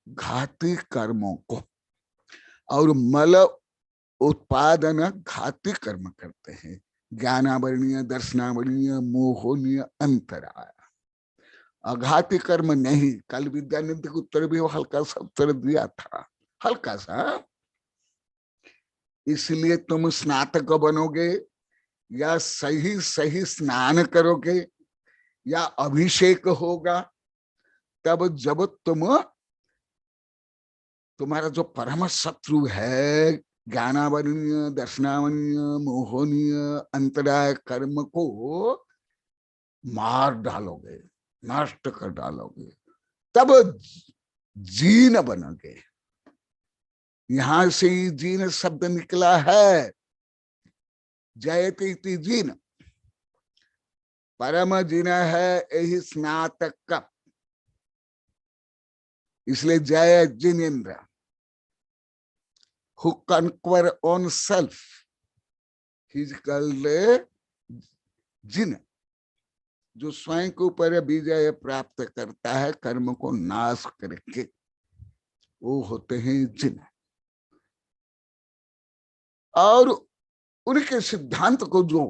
घाती कर्मों को। और मल उत्पादन घाती कर्म करते हैं, ज्ञानावरणीय, दर्शनावरणीय, मोहनीय, अंतराय। अघाती कर्म नहीं। कल विद्यानिधि के उत्तर भी वो हल्का सा उत्तर दिया था, हल्का सा। इसलिए तुम स्नातक बनोगे या सही सही स्नान करोगे या अभिषेक होगा, तब जब तुम्हारा जो परम शत्रु है ज्ञानावरणीय, दर्शनावरणीय, मोहनीय, अंतराय कर्म को मार डालोगे, नष्ट कर डालोगे, तब जीन बनोगे। यहां से ही जीन शब्द निकला है, जयति जीन। परम जीन है यही स्नातक का, इसलिए जय Jinendra. Who conquer on self, he is called जिन। जो स्वयं के ऊपर विजय प्राप्त करता है कर्म को नाश करके, वो होते हैं जिन। और उनके सिद्धांत को जो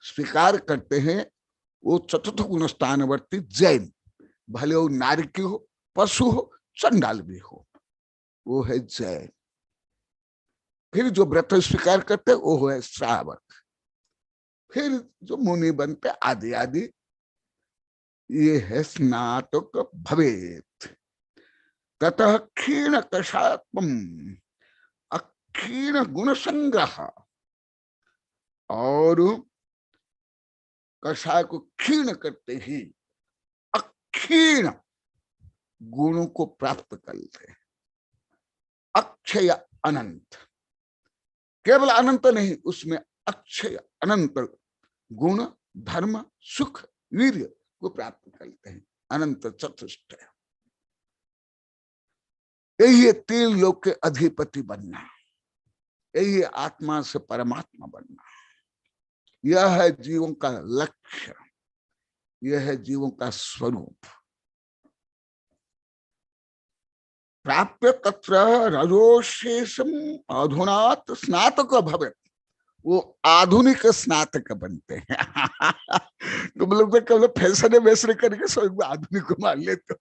स्वीकार करते हैं वो चतुर्थ गुण स्थानवर्ती जैन, भले वो नारकी हो, पशु हो, चंडाल भी हो, वो है जैन। फिर जो व्रत स्वीकार करते वो है श्रावक। फिर जो मुनि बनते आदि आदि, ये है स्नातक भवेत। ततः क्षीण कषात्वम अक्षीण गुण संग्रह। और कषाय को क्षीण करते ही अक्षीण गुणों को प्राप्त कर लेते हैं। अक्षय अनंत, केवल अनंत नहीं, उसमें अक्षय अनंत गुण, धर्म, सुख, वीर्य को प्राप्त करते हैं। अनंत चतुष्ट, यही है तीन लोक के अधिपति बनना, यही है आत्मा से परमात्मा बनना। यह है जीवों का लक्ष्य, यह है जीवों का स्वरूप। प्राप्य तत्र रजोशेषम अधुनात स्नातक भवेत्, वो आधुनिक स्नातक बनते हैं। तो मतलब केवल फैशन वैसे करके स्वयं आधुनिक को मान लेते।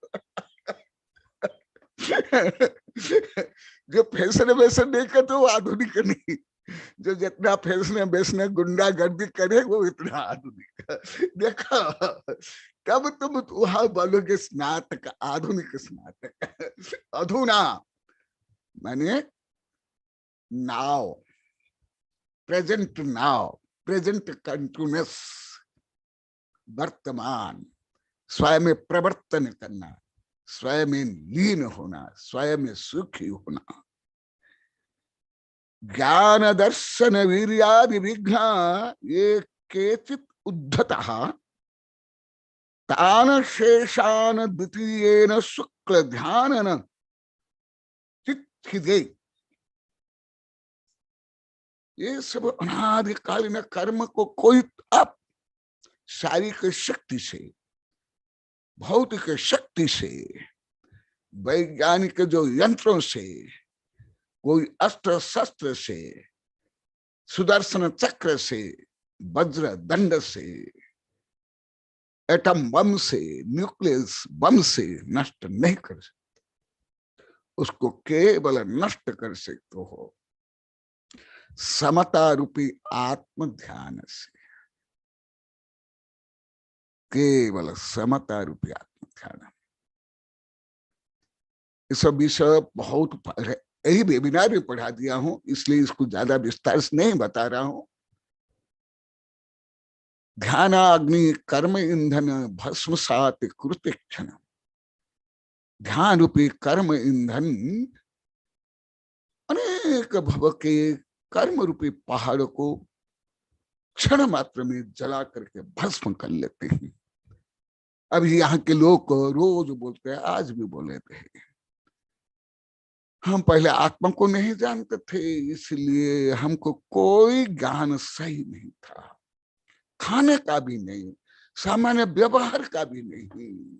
जो फैशन वैसे नहीं करते वो आधुनिक नहीं, जो जितना फैशन वैसने गुंडा गर्दी करे वो इतना आधुनिक। देखो तब तुम वहां बोलोगे स्नातक, आधुनिक स्नातक। अधुना माने now, present now, present continuous, वर्तमान, स्वयं में प्रवर्तन करना, स्वयं में लीन होना, स्वयं में सुखी होना। ज्ञान दर्शन वीर्यादि विघ्न ये केचित् उद्धतः तान शेषान द्वितीयेन शुक्ल ध्यानन चित्थिदे। ये सब अनादिकालीन कर्म को कोई आप शारीरिक शक्ति से, भौतिक शक्ति से, वैज्ञानिक जो यंत्रों से, कोई अस्त्र शस्त्र से, सुदर्शन चक्र से, वज्र दंड से, एटम बम से, न्यूक्लियस बम से नष्ट नहीं कर सकते। उसको केवल नष्ट कर सकते हो समता रूपी आत्म ध्यान से, केवल समता रूपी आत्म ध्यान। इस विषय बहुत यही वेबिनार में पढ़ा दिया हूं, इसलिए इसको ज्यादा विस्तार से नहीं बता रहा हूं। ध्यानाग्नि कर्म ईंधन भस्मसात कृत्य क्षण, ध्यान रूपी कर्म ईंधन अनेक भव के कर्म रूपी पहाड़ को क्षण मात्र में जला करके भस्म कर लेते हैं। अभी यहाँ के लोग रोज बोलते हैं, आज भी बोले थे, हम पहले आत्मा को नहीं जानते थे, इसलिए हमको कोई ज्ञान सही नहीं था, खाने का भी नहीं, सामान्य व्यवहार का भी नहीं,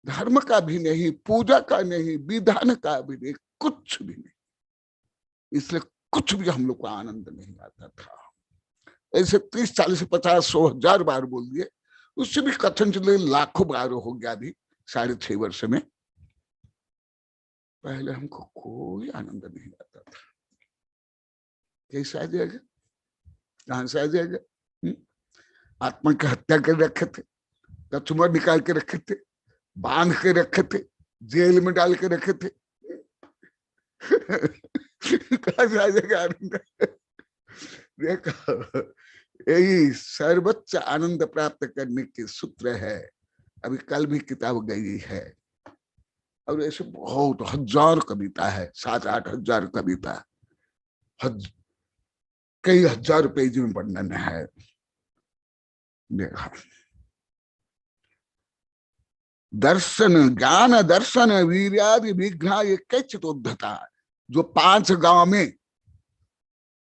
धर्म का भी नहीं, पूजा का नहीं, विधान का भी नहीं, कुछ भी नहीं। इसलिए कुछ भी हम लोग को आनंद नहीं आता था। ऐसे 30, 40, 50, 100, 1000 बार बोल दिए, उससे भी कथन चले लाखों बार हो गया। अभी 6.5 वर्ष में पहले हमको कोई आनंद नहीं आता था। कैसे आ जाएगा, कहां से आ जाएगा? आत्मा की हत्या कर रखे थे, कचुमर निकाल के रखे थे, बांध के रखे थे, जेल में डाल के रखे थे। कहां से आ जाएगा आनंद? देखो, यही सर्वोच्च आनंद प्राप्त करने के सूत्र है। अभी कल भी किताब गई है, और ऐसे बहुत हजार कविता है, 7-8 हजार कविता, कई हजार पेज में वर्णन है। देखा, दर्शन, ज्ञान दर्शन वीर्यादि विघ्न ये कैचित उद्धता। जो 5 गांव में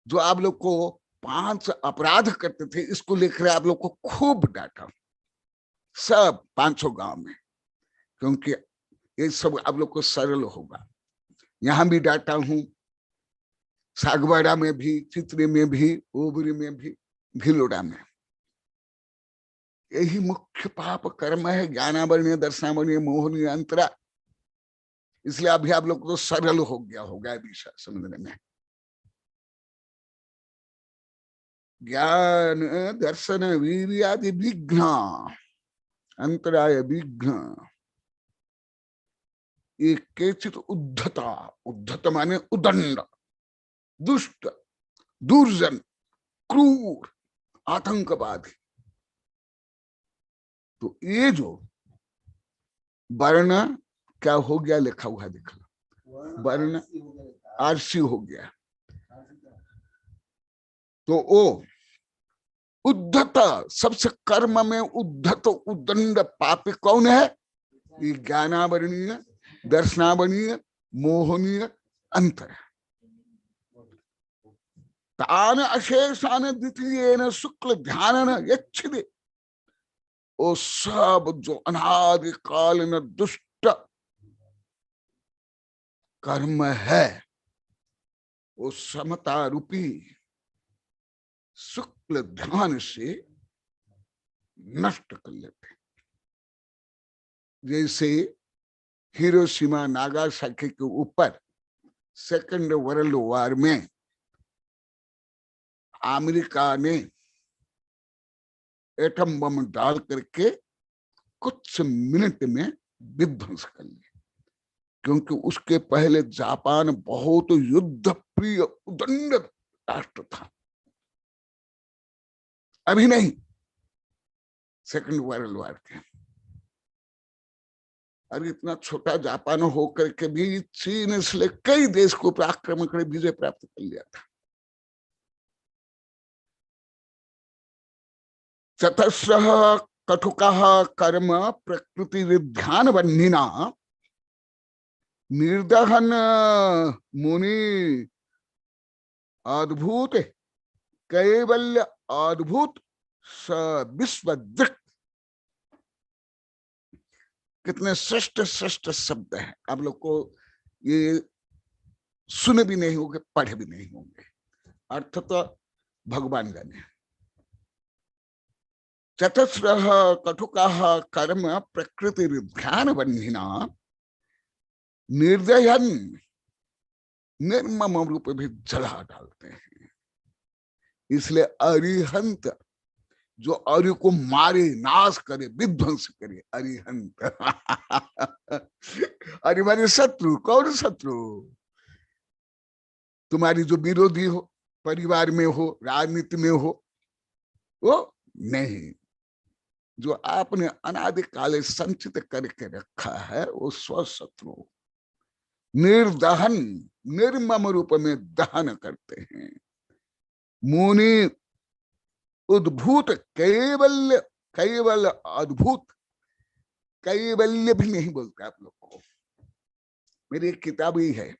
जो आप लोग को 5 अपराध करते थे, इसको लेकर आप लोग को खूब डांटा, सब 500 गांव में, क्योंकि ये सब आप लोग को सरल होगा। यहां भी डांटा हूं, सागवाड़ा में भी, चित्रे में भी, ओबरी में भी, भिलोड़ा में। यही मुख्य पाप कर्म है, ज्ञानावरणीय, दर्शनावरणीय, मोहनीय, अंतरा। इसलिए अभी आप लोग तो सरल हो गया होगा विषय समझने में। ज्ञान दर्शन वीर्यादि विघ्न, अंतराय विघ्न ये केचित उद्धता, उद्धत माने उदंड, दुष्ट, दुर्जन, क्रूर, आतंकवादी, तो ये जो वर्ण क्या हो गया, लिखा हुआ दिख लो, वर्ण आरसी हो गया। तो वो उद्धत, सबसे कर्म में उद्धत उदंड पापी कौन है? ये ज्ञानावरणीय, दर्शनावरणीय, मोहनीय अंतर। तान अशेषान द्वितीयेन शुक्ल ध्यान यच्छिदे, वो सब जो अनादिकालीन दुष्ट कर्म है वो समता रूपी शुक्ल ध्यान से नष्ट कर लेते। जैसे हिरोशिमा नागासाकी के ऊपर सेकंड वर्ल्ड वॉर में अमेरिका ने एटम बम डाल करके कुछ मिनट में विध्वंस कर लिया, क्योंकि उसके पहले जापान बहुत युद्ध प्रिय उदंड राष्ट्र था। अभी नहीं, सेकंड वर्ल्ड वॉर के। और इतना छोटा जापान होकर के भी चीन इसलिए कई देश को आक्रमण कर विजय प्राप्त कर लिया था। चतस्रः कठुकः कर्म प्रकृति विध्यान बन्धिना निर्दहन मुनि अद्भुत कैवल्य अद्भुत स विश्वदृक्। कितने श्रेष्ठ श्रेष्ठ शब्द हैं, आप लोग को ये सुने भी नहीं होंगे, पढ़े भी नहीं होंगे, अर्थ तो भगवान जाने। चतस्रः कठुकः कर्म प्रकृति ध्यान बन्धिना निर्दयन, निर्मम रूप भी जला डालते हैं। इसलिए अरिहंत, जो अरि को मारे, नाश करे, विध्वंस करे, अरिहंत। अरि माने शत्रु। कौन शत्रु? तुम्हारी जो विरोधी हो, परिवार में हो, राजनीति में हो, वो नहीं। जो आपने अनादिकाल संचित करके रखा है वो स्वशत्रु। निर्दहन, निर्मम रूप में दहन करते हैं। मुनि उद्भूत कैवल्य, कैवल अद्भुत, कैवल्य भी नहीं बोलते आप लोग को। मेरी एक किताब ही है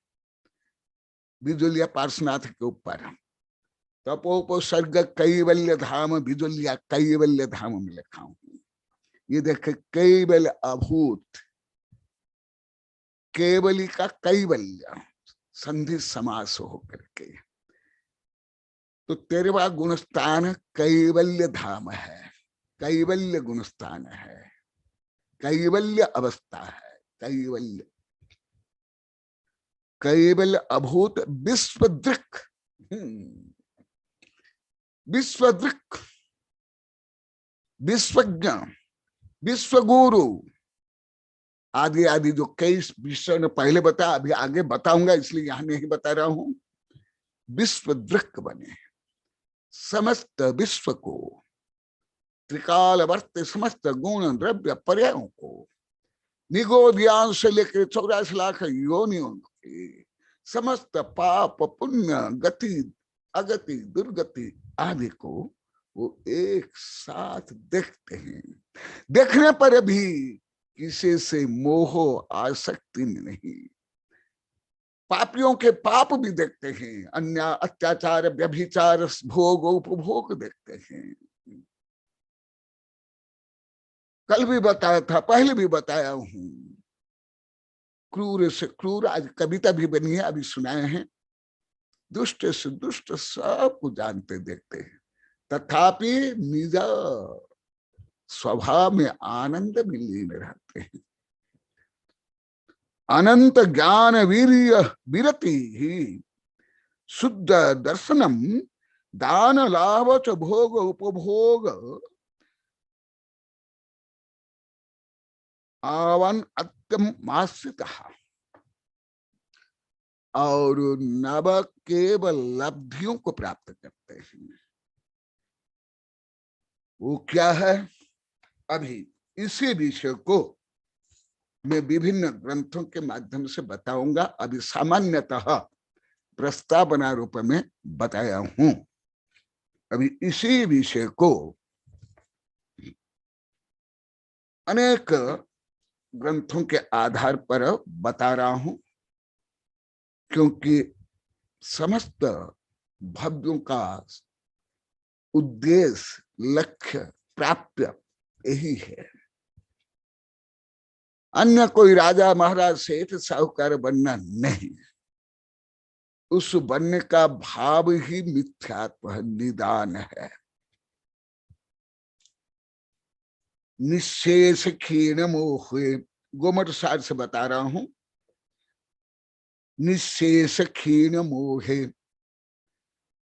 बिजुलिया पार्श्वनाथ के ऊपर, तपोपसर्ग कैवल्य धाम बिजुलिया कैवल्य धाम में लिखा हूं। ये देखे, कैवल्य अभूत, केवली का कैवल्य संधि समास होकर के, तो 13वां गुणस्थान कैवल्य धाम है, कैवल्य गुणस्थान है, कैवल्य अवस्था है, कैवल्य, कैवल्य अभूत विश्वदृक्, विश्वदृक्, विश्वज्ञ, विश्वगुरु आदि आदि जो कई विषय ने पहले बताया, अभी आगे बताऊंगा, इसलिए यहां नहीं बता रहा हूं। विश्वदृक् बने, समस्त विश्व को, त्रिकालवर्त समस्त गुण द्रव्य पर्यायों को, निगोध्यान से लेकर 84 लाख योनियों के समस्त पाप पुण्य गति अगति दुर्गति आदि को वो एक साथ देखते हैं। देखने पर भी किसी से मोह आसक्ति नहीं। पापियों के पाप भी देखते हैं, अन्य अत्याचार व्यभिचार भोग उपभोग देखते हैं। कल भी बताया था, पहले भी बताया हूं, क्रूर से क्रूर, आज कविता भी बनी है, अभी सुनाए हैं। दुष्ट से दुष्ट सबको जानते देखते हैं, तथापि निज स्वभाव में आनंद में लीन रहते हैं। अनंत ज्ञान वीर्य विरति ही शुद्ध दर्शनम दान लाभ च भोग उपभोग आवन अत्यम मासित, और नव केवल लब्धियों को प्राप्त करते हैं। वो क्या है? अभी इसी विषय को मैं विभिन्न ग्रंथों के माध्यम से बताऊंगा। अभी सामान्यतः प्रस्तावना रूप में बताया हूं। अभी इसी विषय को अनेक ग्रंथों के आधार पर बता रहा हूं, क्योंकि समस्त भव्यों का उद्देश्य, लक्ष्य, प्राप्य यही है। अन्य कोई राजा महाराज सेठ साहूकार बनना नहीं। उस बनने का भाव ही मिथ्यात्व निदान है। निशेष क्षीण मोह, गोमठ सार से बता रहा हूं। निशेष क्षीण मोहे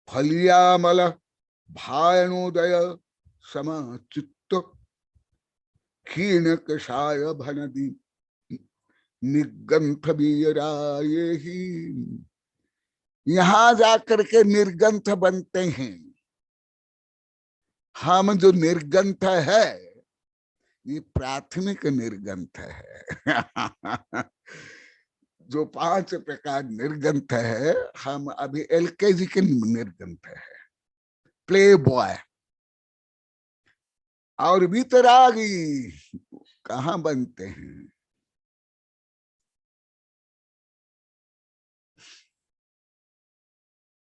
फलियामल भायनोदय समचित्त क्षीण कषाय भनदी निगंथ बीराये ही। यहां जाकर के निर्गंथ बनते हैं। हम जो निर्गंथ है ये प्राथमिक निर्गंथ है। जो 5 प्रकार निर्गंथ है, हम अभी एलकेजी के निर्गंथ है, प्ले बॉय। और वितरागी कहाँ बनते हैं?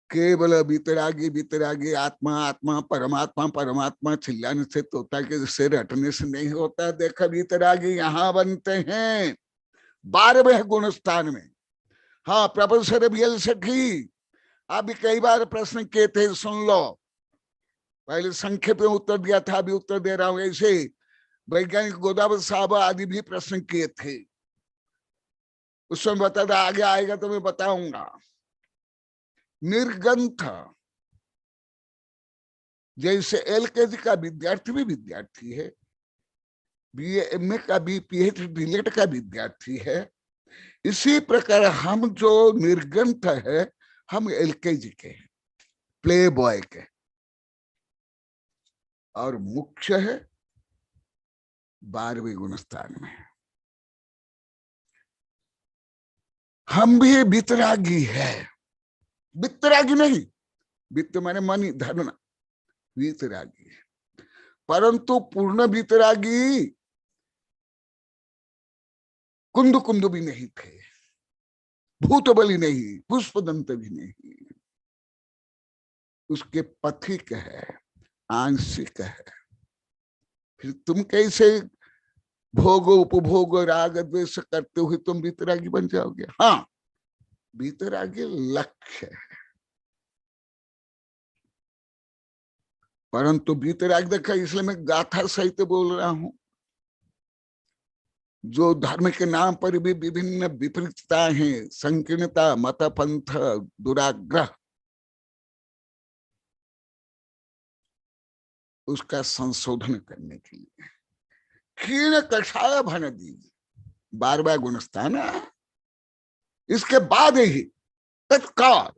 केवल वितरागी वितरागी, आत्मा आत्मा, परमात्मा परमात्मा चिल्लाने से तोता के सिर हटने से नहीं होता। देखा, वितरागी यहाँ बनते हैं 12वें गुण स्थान में। हाँ, प्रोफेसर बीएल सेठी, आप भी कई बार प्रश्न किए थे, सुन लो। पहले संक्षेप में उत्तर दिया था, अभी उत्तर दे रहा हूं। ऐसे वैज्ञानिक गोदावरी साहब आदि भी प्रश्न किए थे। उस समय बता था, आगे आएगा तो मैं बताऊंगा। निर्गंथ, जैसे एलकेजी का विद्यार्थी भी विद्यार्थी है, बीए एमए का भी, पीएचडी डीलेट का विद्यार्थी है, इसी प्रकार हम जो निर्गंथ है, हम एलकेजी के हैं, प्ले बॉय के। और मुख्य है 12वें गुण स्थान में। हम भी वितरागी है। वितरागी नहीं, वित्त माने मनी, धन, वितरागी है। परंतु पूर्ण वितरागी कुंद कुंद भी नहीं थे, भूतबली नहीं, पुष्पदंत भी नहीं। उसके पथिक है, आंशिक है। फिर तुम कैसे भोग उपभोग राग द्वेष करते हुए तुम वितरागी बन जाओगे? हाँ, वितरागी लक्ष्य है। परंतु वितराग देखा, इसलिए मैं गाथा सहित बोल रहा हूं। जो धर्म के नाम पर भी विभिन्न विपरीतता हैं, संकीर्णता, मत पंथ, दुराग्रह, उसका संशोधन करने के लिए क्षीण कषाय भनदी 12वां गुण स्थान। इसके बाद ही तत्काल,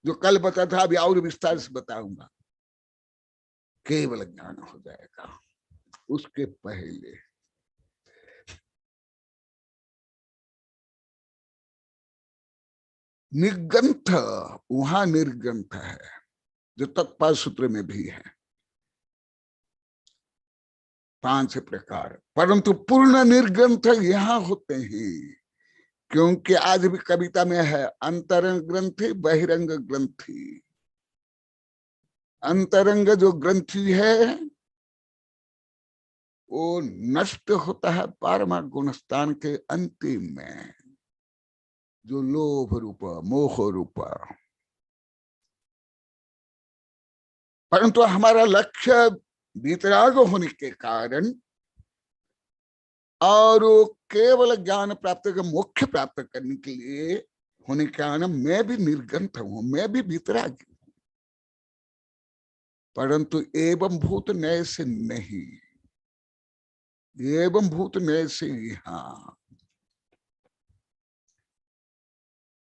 जो कल बता था, अभी और विस्तार से बताऊंगा, केवल ज्ञान हो जाएगा। उसके पहले निर्गंथ, वहां निर्गंथ है, जो तत्पाल सूत्र में भी है 5 प्रकार। परंतु पूर्ण निर्गंथ यहां होते हैं, क्योंकि आज भी कविता में है अंतरंग ग्रंथि बहिरंग ग्रंथि। अंतरंग जो ग्रंथि है वो नष्ट होता है 12वां गुण स्थान के अंतिम में, जो लोभ रूप, मोह रूप। परंतु हमारा लक्ष्य वितराग होने के कारण और केवल ज्ञान प्राप्त कर, मोक्ष प्राप्त करने के लिए होने के कारण मैं भी निर्गंथ हूं, मैं भी वितरागी हूं। परंतु एवं भूत नए से नहीं, एवं भूत नए से यहाँ।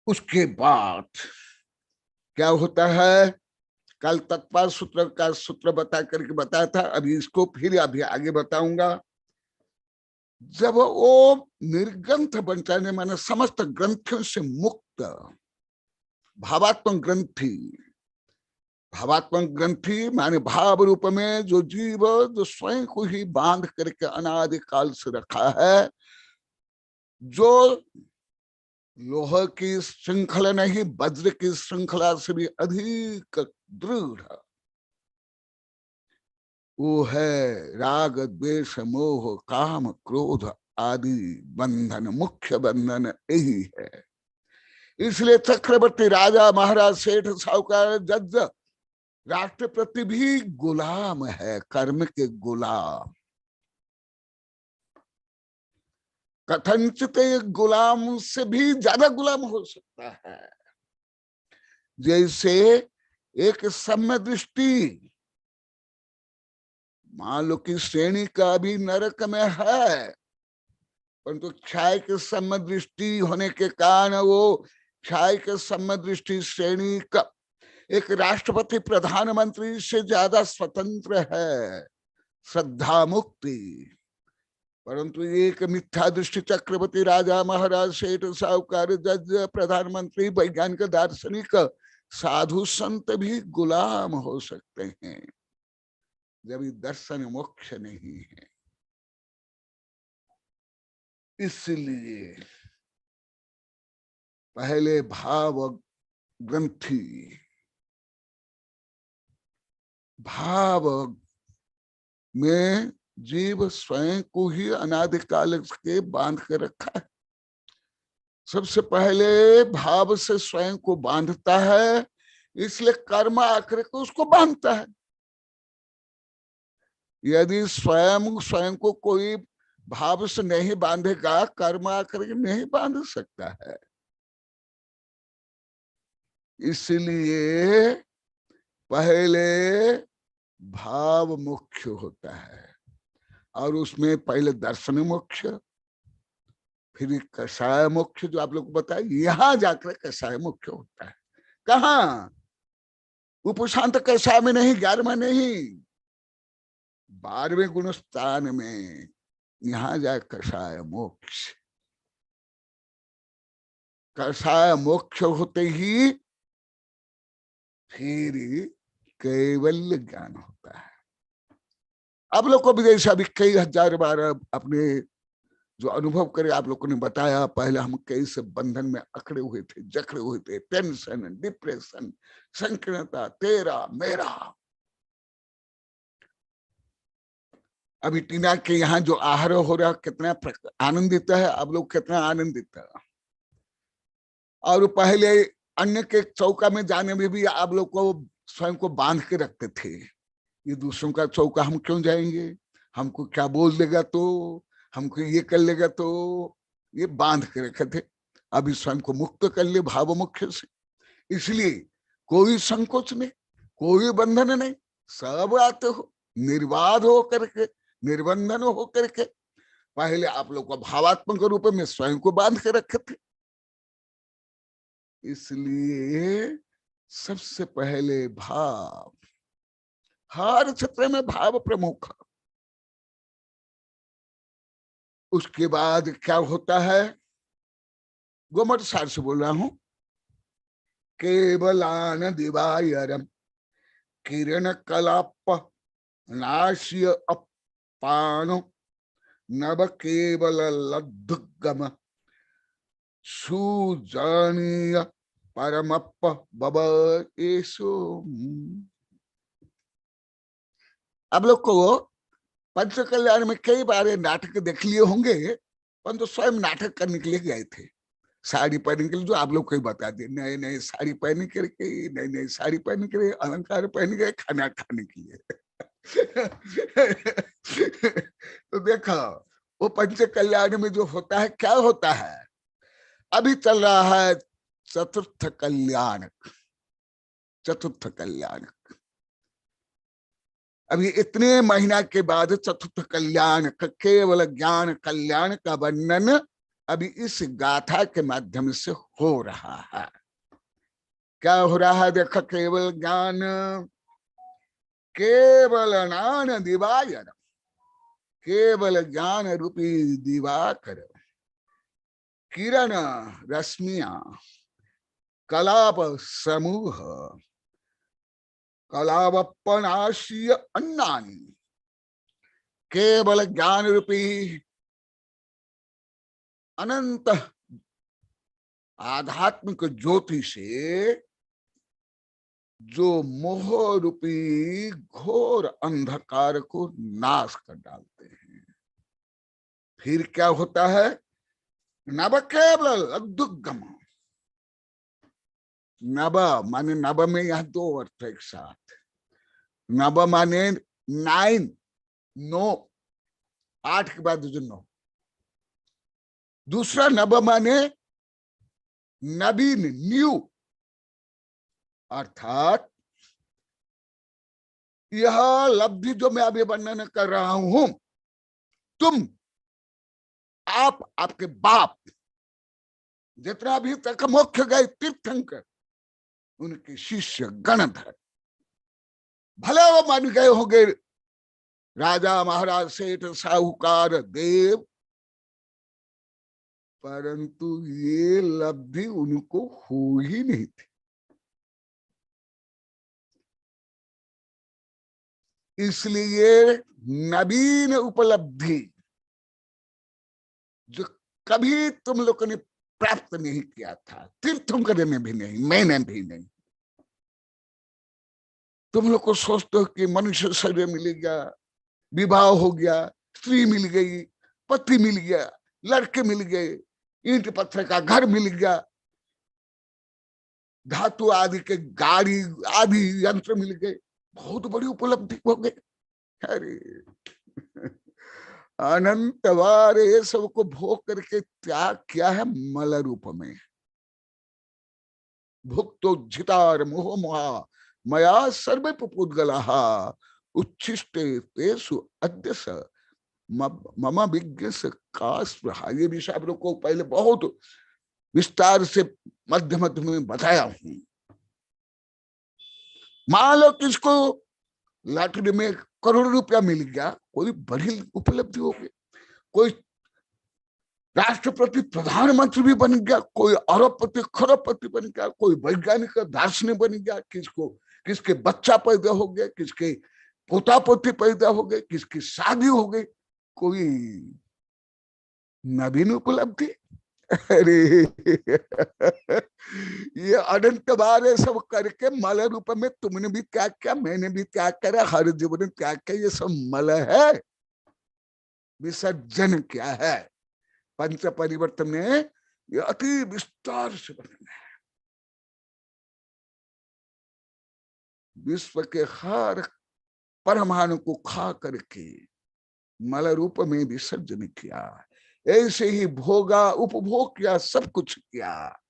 उसके बाद क्या होता है? कल तत्पाल सूत्र का सूत्र बता करके बताया था, अभी इसको फिर अभी आगे बताऊंगा। जब वो निर्ग्रंथ बन जाने माने समस्त ग्रंथियों से मुक्त, भावात्मक ग्रंथि, भावात्मक ग्रंथि माने भाव रूप में जो जीव जो स्वयं को ही बांध करके अनादिकाल से रखा है, जो लोह की श्रृंखला नहीं वज्र की श्रृंखला से भी अधिक दृढ़, वो है राग द्वेष मोह काम क्रोध आदि बंधन, मुख्य बंधन यही है। इसलिए चक्रवर्ती राजा महाराज सेठ साहूकार जज राष्ट्रपति भी गुलाम है, कर्म के गुलाम। कथनचित गुलाम से भी ज्यादा गुलाम हो सकता है। जैसे एक सम्य दृष्टि, मान लो कि श्रेणी का भी नरक में है, परंतु क्षय के सम्य दृष्टि होने के कारण वो क्षय के सम्य दृष्टि श्रेणी का एक राष्ट्रपति प्रधानमंत्री से ज्यादा स्वतंत्र है, श्रद्धा मुक्ति। परंतु एक मिथ्या दृष्टि चक्रवर्ती राजा महाराज सेठ साहूकार जज प्रधानमंत्री वैज्ञानिक दार्शनिक साधु संत भी गुलाम हो सकते हैं, जब दर्शन मोक्ष नहीं है। इसलिए पहले भाव ग्रंथि, भाव में जीव स्वयं को ही अनादिकाल के बांध के रखा है। सबसे पहले भाव से स्वयं को बांधता है, इसलिए कर्म आकर के उसको बांधता है। यदि स्वयं को कोई भाव से नहीं बांधेगा, कर्म आकर के नहीं बांध सकता है। इसलिए पहले भाव मुख्य होता है, और उसमें पहले दर्शन मुख्य, फिर कषाय मुख्य, जो आप लोग को बताए, यहां जाकर कषाय मुख्य होता है। कहाँ? उपशांत कषाय में नहीं, 11वें नहीं, 12वें गुणस्थान में, यहां जाए कषाय मोक्ष। कषाय मोक्ष होते ही फिर कैवल्य ज्ञान होता है। आप लोग को भी जैसे अभी कई हजार बार अपने जो अनुभव करे, आप लोगों ने बताया, पहले हम कैसे बंधन में अकड़े हुए थे, जकड़े हुए थे, टेंशन, डिप्रेशन, संकीर्णता, तेरा मेरा। अभी टीना के यहाँ जो आहार हो रहा, कितना आनंदित है, आप लोग कितना आनंदित है। और पहले अन्य के चौका में जाने में भी आप लोग को स्वयं को बांध के रखते थे, ये दूसरों का चौका हम क्यों जाएंगे, हमको क्या बोल देगा तो, हमको ये कर लेगा तो, ये बांध के रखे थे। अभी स्वयं को मुक्त कर ले भाव मुख्य से, इसलिए कोई संकोच नहीं, कोई बंधन नहीं, सब आते हो निर्बाध हो करके, निर्बंधन हो करके। पहले आप लोग को भावात्मक रूप में स्वयं को बांध के रखे थे। इसलिए सबसे पहले भाव, हर क्षेत्र में भाव प्रमुख। उसके बाद क्या होता है, गोमट सार से बोल रहा हूं, केवलान दिवायरम किरण कलाप नाश्य अपानो नव केवल लद्धुगम सुजानीय परमप बब एसो। अब लोग को पंच कल्याण में कई बार नाटक देख लिए होंगे, परंतु स्वयं नाटक करने के लिए गए थे, साड़ी पहनने के लिए, जो आप लोग को बता दिए, नए नए साड़ी पहन करके, नई नई साड़ी पहन के, अलंकार पहन के, खाना खाने के लिए। तो देखो वो पंच कल्याण में जो होता है, क्या होता है, अभी चल रहा है चतुर्थ कल्याण। चतुर्थ कल्याण अभी इतने महीना के बाद चतुर्थ कल्याण का केवल ज्ञान कल्याण का वर्णन अभी इस गाथा के माध्यम से हो रहा है। क्या हो रहा है, देखो, केवल ज्ञान केवल नान दिवायर, केवल ज्ञान रूपी दिवाकर किरण रश्मिया कलाप समूह कलावपनाशीय अन्नानी। केवल ज्ञान रूपी अनंत आध्यात्मिक ज्योति से जो मोह रूपी घोर अंधकार को नाश कर डालते हैं, फिर क्या होता है? नव केवल अद्भुतगम। नव माने नव में यह दो अर्थ एक साथ। नव माने 9, 9, 8 के बाद जो 9। दूसरा नव माने नवीन, न्यू, अर्थात यह लब्धि जो मैं अभी वर्णन कर रहा हूं, तुम, आप, आपके बाप, जितना अभी तक मोक्ष गए तीर्थंकर, उनके शिष्य गणधर, भले वो मान गए होंगे राजा महाराज सेठ साहूकार देव, परंतु ये लब्धि उनको हो ही नहीं थी। इसलिए नवीन उपलब्धि जो कभी तुम लोगों ने प्राप्त नहीं किया था, तीर्थंकर ने भी नहीं, मैंने भी नहीं। तुम लोग को सोचते हो कि मनुष्य शरीर मिल गया, विवाह हो गया, स्त्री मिल गई, पति मिल गया, लड़के मिल गए, ईंट पत्थर का घर मिल गया, धातु आदि के गाड़ी आदि यंत्र मिल गए, बहुत बड़ी उपलब्धि हो गई। अरे अनंत बार ये सबको भोग करके त्याग किया है मल रूप में। भुक्तो जितार मोह मोहा मया सर्वे पुद्गलः उच्छिष्टे तेषु अद्य मम विज्ञ का स्पृहा। ये विषय आप लोग को पहले बहुत विस्तार से मध्य मध्य में बताया हूं। मान लो किसको लॉटरी में करोड़ रुपया मिल गया, कोई बड़ी उपलब्धि हो गई, कोई राष्ट्रपति प्रधानमंत्री भी बन गया, कोई अरबपति खरबपति बन गया, कोई वैज्ञानिक दार्शनिक बन गया, किसके बच्चा पैदा हो गया, किसके पोता पोती पैदा हो गए, किसकी शादी हो गई, कोई नवीन उपलब्धि। अरे ये अनंत बार सब करके मल रूप में तुमने भी त्याग किया, मैंने भी त्याग करा, हर जीवन ने त्याग किया। ये सब मल है, विसर्जन क्या है। पंच परिवर्तन में ये अति विस्तार से वर्णन है। विश्व के हर परमाणु को खा करके मल रूप में विसर्जन किया, ऐसे ही भोगा, उपभोग किया, सब कुछ किया।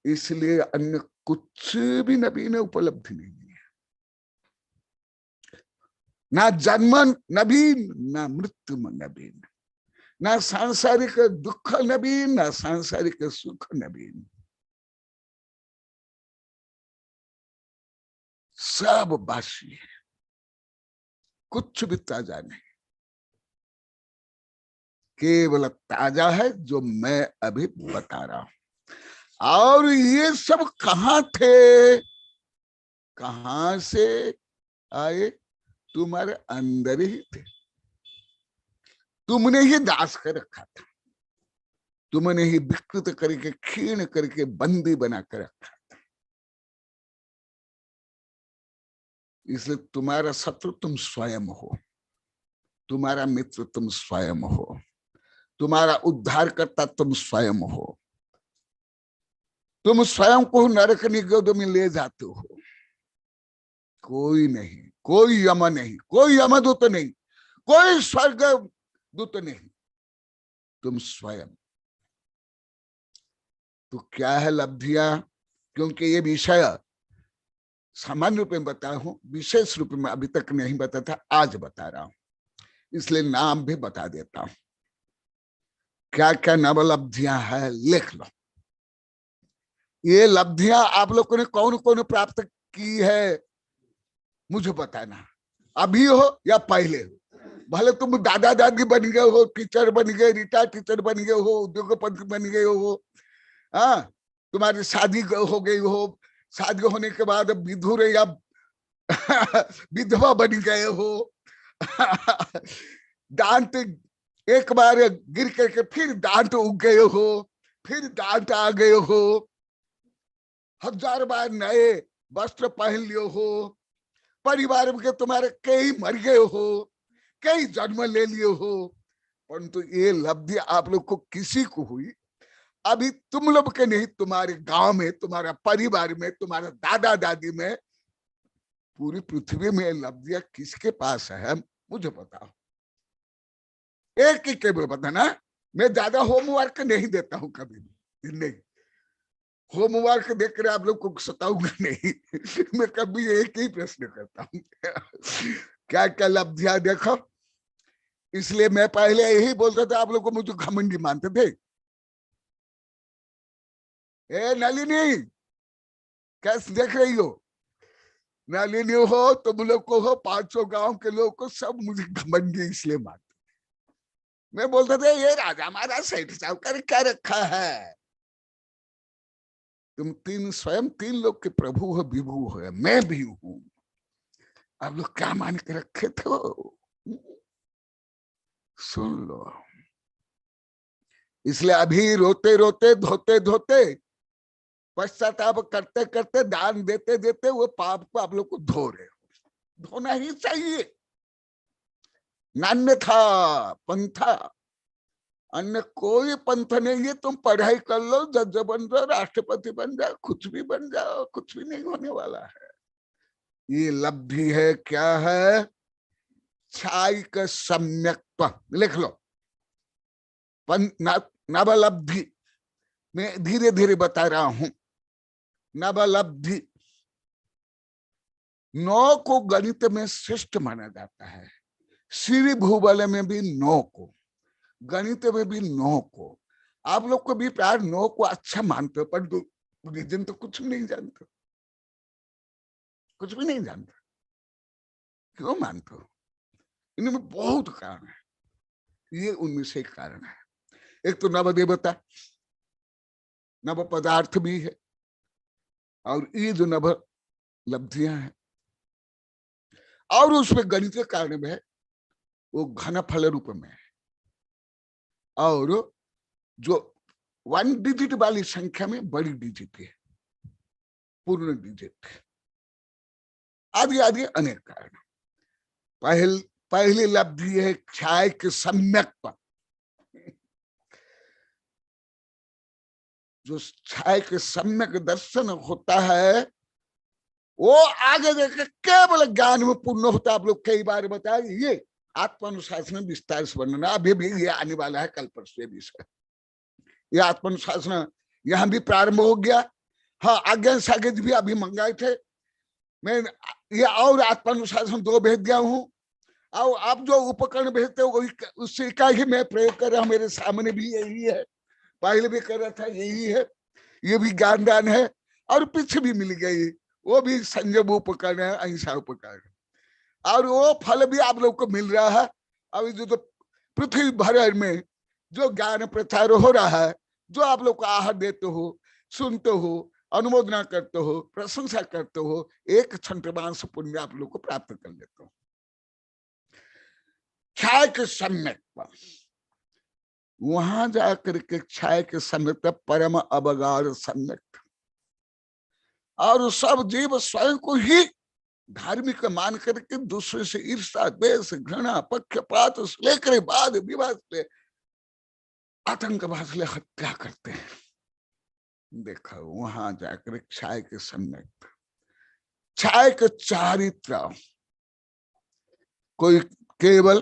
इसलिए अन्य कुछ भी नवीन उपलब्धि नहीं है। ना जन्म नवीन, ना मृत्यु नवीन, ना सांसारिक दुख नवीन, ना सांसारिक सुख नवीन। सब बासी है, कुछ भी ताजा नहीं। केवल ताजा है जो मैं अभी बता रहा हूं। और ये सब कहां थे, कहां से आए? तुम्हारे अंदर ही थे। तुमने ही दास कर रखा था, तुमने ही विकृत करके क्षीण करके बंदी बना कर रखा था। इसलिए तुम्हारा शत्रु तुम स्वयं हो, तुम्हारा मित्र तुम स्वयं हो, तुम्हारा उद्धार करता तुम स्वयं हो। तुम स्वयं को नरक निगोद में ले जाते हो। कोई नहीं, कोई यम नहीं, कोई यमदूत नहीं, कोई स्वर्ग दूत नहीं, तुम स्वयं। तो क्या है लब्धियां? क्योंकि ये विषय सामान्य रूप में बताया हूं, विशेष रूप में अभी तक नहीं बताया था, आज बता रहा हूं, इसलिए नाम भी बता देता हूं। क्या क्या नवलब्धियां हैं, लिख लो। ये लब्धियां आप लोगों ने कौन कौन प्राप्त की है मुझे बताना, अभी हो या पहले हो। भले तुम दादा दादी बन गए हो, टीचर बन गए, रिटायर्ड टीचर बन गए हो, उद्योगपति बन गए हो, हाँ, तुम्हारी शादी हो गई हो, शादी होने के बाद अब विधुर या विधवा बन गए हो, दांत एक बार गिर करके फिर दांत उग गए हो, फिर दांत आ गए हो, 1000 बार नए वस्त्र पहन लियो हो, परिवार के तुम्हारे कई मर गए हो, कई जन्म ले लिए हो, परंतु ये लब्धि आप लोग को किसी को हुई? अभी तुम लोग के नहीं, तुम्हारे गांव में, तुम्हारा परिवार में, तुम्हारा दादा दादी में, पूरी पृथ्वी में लब्धियां किसके पास है मुझे बताओ। एक ही केवल बताना। मैं ज्यादा होमवर्क नहीं देता हूं कभी भी, नहीं, होमवर्क देकर आप लोग को सताऊंगा नहीं। मैं कभी एक ही प्रश्न करता हूं, क्या क्या लब्धियां देखो। इसलिए मैं पहले यही बोलता था, आप लोग को मुझे घमंडी मानते थे। ए नलिनी, कैसे देख रही हो? नलिनी हो, तुम लोग को हो, 500 गांव के लोग को, सब मुझे घमंडी इसलिए मानते। मैं बोलता था ये राजा महाराज सेठ साहूकार क्या रखा है, तुम स्वयं 3 लोग के प्रभु हो, विभु हो, मैं भी हूं, आप लोग क्या मान के रखे थे? सुन लो। इसलिए अभी रोते रोते, धोते धोते, पश्चाताप करते करते, दान देते देते वो पाप को आप लोग को धो रहे हो। धोना ही चाहिए, नान्य था पंथा, अन्य कोई पंथ नहीं है। तुम पढ़ाई कर लो, जज बन जाओ, राष्ट्रपति बन जाओ, कुछ भी बन जाओ, कुछ भी नहीं होने वाला है। ये लब्धि है, क्या है? छायिक सम्यक्त्व। लिख लो, नवलब्धि। मैं धीरे धीरे बता रहा हूं। नवलब्धि 9 को गणित में श्रेष्ठ माना जाता है, श्री भूबल में भी 9 को, गणित में भी 9 को। आप लोग को भी प्यार 9 को अच्छा मानते हो, पर रीजन तो कुछ भी नहीं जानते, कुछ भी नहीं जानते। क्यों मानते हो? इनमें बहुत कारण है, ये उनमें से एक कारण है। एक तो नव देवता, नव पदार्थ भी है, और ये जो नव लब्धियां हैं, और उसमें गणित के कारण में है, वो घन फल रूप में है। और जो 1 डिजिट वाली संख्या में बड़ी डिजिट है, पूर्ण डिजिट, आदि आदि अनेक कारण। पहली लब्धि है छाय के सम्यक्त्व। जो छाय के सम्यक दर्शन होता है, वो आगे देख केवल ज्ञान में पूर्ण होता है। आप लोग कई बार बताया, ये आत्मानुशासन विस्तार से वर्णन, अभी भी ये आने वाला है, कल परसों ये विषय। ये आत्मानुशासन यहां भी प्रारंभ हो गया। हाँ, आज्ञा सागज भी अभी मंगाए थे। मैं ये और आत्मानुशासन 2 भेज दिया हूं, और आप जो उपकरण भेजते हो वही, उससे का ही मैं प्रयोग कर रहा हूं। मेरे सामने भी यही है, पहले भी कर रहा था, यही है। ये भी ज्ञान दान है, और पीछे भी मिल गई, वो भी संयम उपकरण है, अहिंसा उपकरण, और वो फल भी आप लोग को मिल रहा है। अभी जो पृथ्वी भर में जो ज्ञान प्रचार हो रहा है, जो आप लोग को आहार देते हो, सुनते हो, अनुमोदना करते हो, प्रशंसा करते हो, एक क्षंत्रमांस पुण्य आप लोग को प्राप्त कर लेते हो। छाय के सम्यक, वहां जाकर के छाय के सम्यक, परम अवगाढ़ सम्यक। और सब जीव स्वयं को ही धार्मिक मान करके दूसरे से ईर्ष्या, द्वेष, घृणा, पक्षपात से लेकर वाद विवाद से, आतंकवाद से हत्या करते हैं। देखो वहां जाकर छाय के सम्यक, छाय के चारित्र। कोई केवल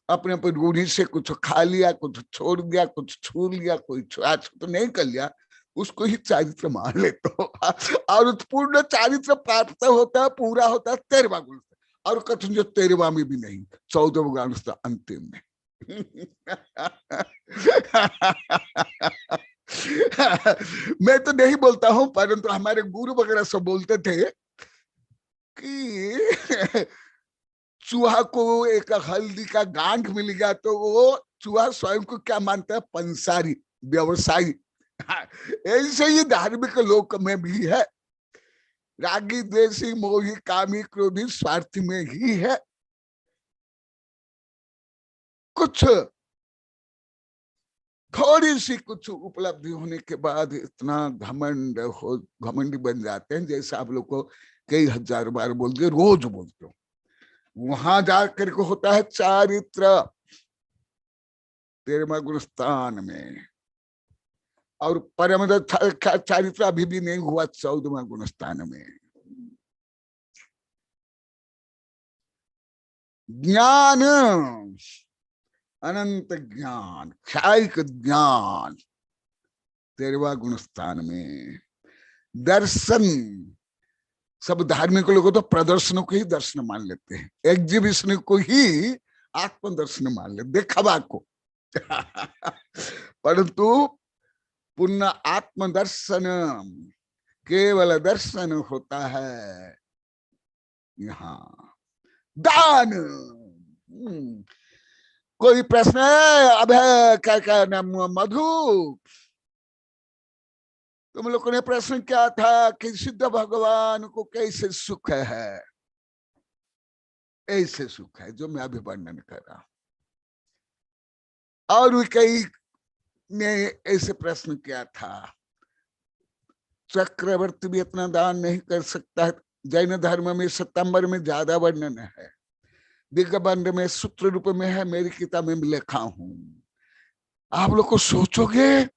अपने पर रूढ़ी से कुछ खा लिया, कुछ छोड़ दिया, कुछ छू लिया, कोई छुआछूत नहीं कर लिया, उसको ही चारित्र मान लेते हो। और पूर्ण चारित्र प्राप्त होता है, पूरा होता है 13वां गुण से, और कथन जो 13वां में भी नहीं, 14वां गुण से अंतिम में। मैं तो नहीं बोलता हूं, परंतु हमारे गुरु वगैरह सब बोलते थे कि चूहा को एक हल्दी का गांठ मिल गया तो वो चूहा स्वयं को क्या मानता है? पंसारी, व्यवसायी। ऐसे ही धार्मिक लोक में भी है। रागी, द्वेषी, मोही, कामी, क्रोधी, स्वार्थी में ही है। कुछ थोड़ी सी कुछ उपलब्धि होने के बाद इतना घमंडी बन जाते हैं, जैसे आप लोग को कई हजार बार बोल दिए, रोज बोलते हो। वहां जाकर के होता है चारित्र 13वां गुणस्थान में, और परम चारित्र अभी भी नहीं हुआ 14वां गुणस्थान में। ज्ञान, अनंत ज्ञान, क्षायिक ज्ञान 13वां गुणस्थान में। दर्शन, सब धार्मिक लोग तो प्रदर्शन को ही दर्शन मान लेते हैं, एग्जीबिशन को ही आत्मदर्शन मान लेते, दिखावा को। परंतु पुण्य आत्मदर्शन, केवल दर्शन होता है यहाँ। दान, कोई प्रश्न है? अब है क्या क्या नाम? मधु, तुम लोगों ने प्रश्न किया था कि सिद्ध भगवान को कैसे सुख है? ऐसे सुख है जो मैं अभी वर्णन कर रहा हूं। और भी कई ने ऐसे प्रश्न किया था, चक्रवर्ती भी इतना दान नहीं कर सकता है। जैन धर्म में सितंबर में ज्यादा वर्णन है, दिग्बंध में सूत्र रूप में है, मेरी किताब में लिखा हूं। आप लोग को सोचोगे,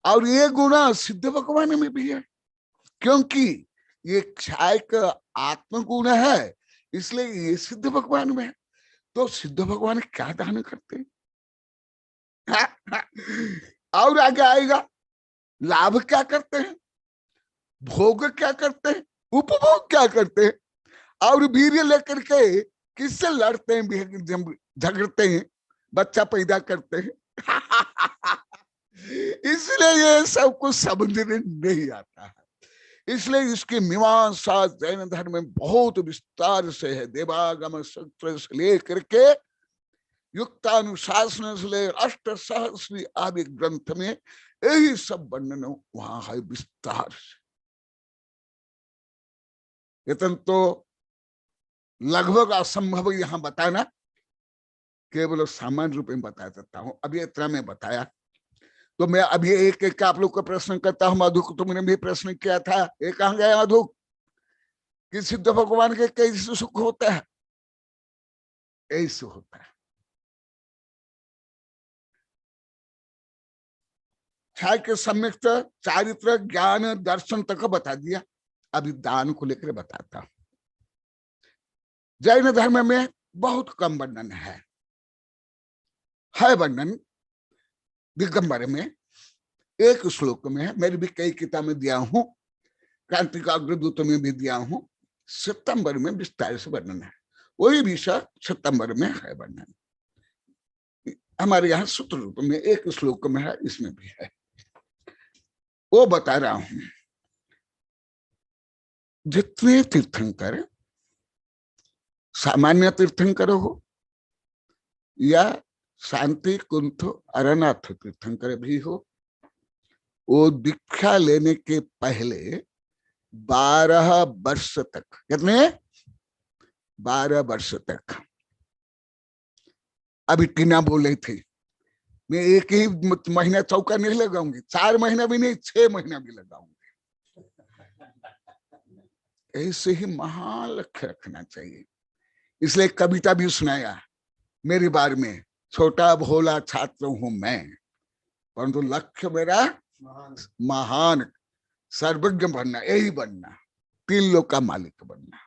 और ये गुण सिद्ध भगवान में भी है, क्योंकि ये क्षायक आत्म गुण है, इसलिए ये सिद्ध भगवान में है। तो सिद्ध भगवान क्या दान करते हैं? और आगे आएगा, लाभ क्या करते हैं, भोग क्या करते हैं, उपभोग क्या करते हैं, और वीर्य लेकर के किससे लड़ते हैं, झगड़ते हैं, बच्चा पैदा करते हैं। इसलिए ये सब कुछ समझने नहीं आता है। इसलिए इसकी मीमांसा जैन धर्म में बहुत विस्तार से है। देवागम सूत्र से लेकर के युक्तानुशासन से ले अष्ट सहस्री आदि ग्रंथ में यही सब वर्णन वहां है विस्तार से। इतन तो लगभग असंभव यहां बताना, केवल सामान्य रूप में बता सकता हूं। अभी इतना में बताया, तो मैं अभी एक एक आप लोग का प्रश्न करता हूं। मधु को तुमने भी प्रश्न किया था, ये कहां गया मधु? कि सिद्ध भगवान के कैसे सुख होता है? ऐसे होता है। क्षय के सम्यक चारित्र, ज्ञान, दर्शन तक बता दिया। अभी दान को लेकर बताता हूं। जैन धर्म में बहुत कम वर्णन है वर्णन दिगंबर में एक श्लोक में है। मेरी भी कई किताब में दिया हूं, क्रांति का अग्रदूत में भी दिया हूं। सितंबर में विस्तार से वर्णन है, वही विषय सितंबर में है वर्णन। हमारे यहाँ सूत्र रूप में एक श्लोक में है, इसमें भी है, वो बता रहा हूं। जितने तीर्थंकर, सामान्य तीर्थंकर हो या शांति कुंठ अरनाथ तीर्थंकर भी हो, वो दीक्षा लेने के पहले 12 वर्ष तक, कितने? 12 वर्ष तक। अभी टीना बोल रही थी, मैं एक ही महीना चौका नहीं लगाऊंगी, 4 महीना भी नहीं, 6 महीना भी लगाऊंगी। ऐसे ही महान लक्ष्य रखना चाहिए। इसलिए कविता भी सुनाया मेरी बार में, छोटा भोला छात्र हूं मैं, परंतु लक्ष्य मेरा महान, सर्वज्ञ बनना, यही बनना, 3 लोक का मालिक बनना।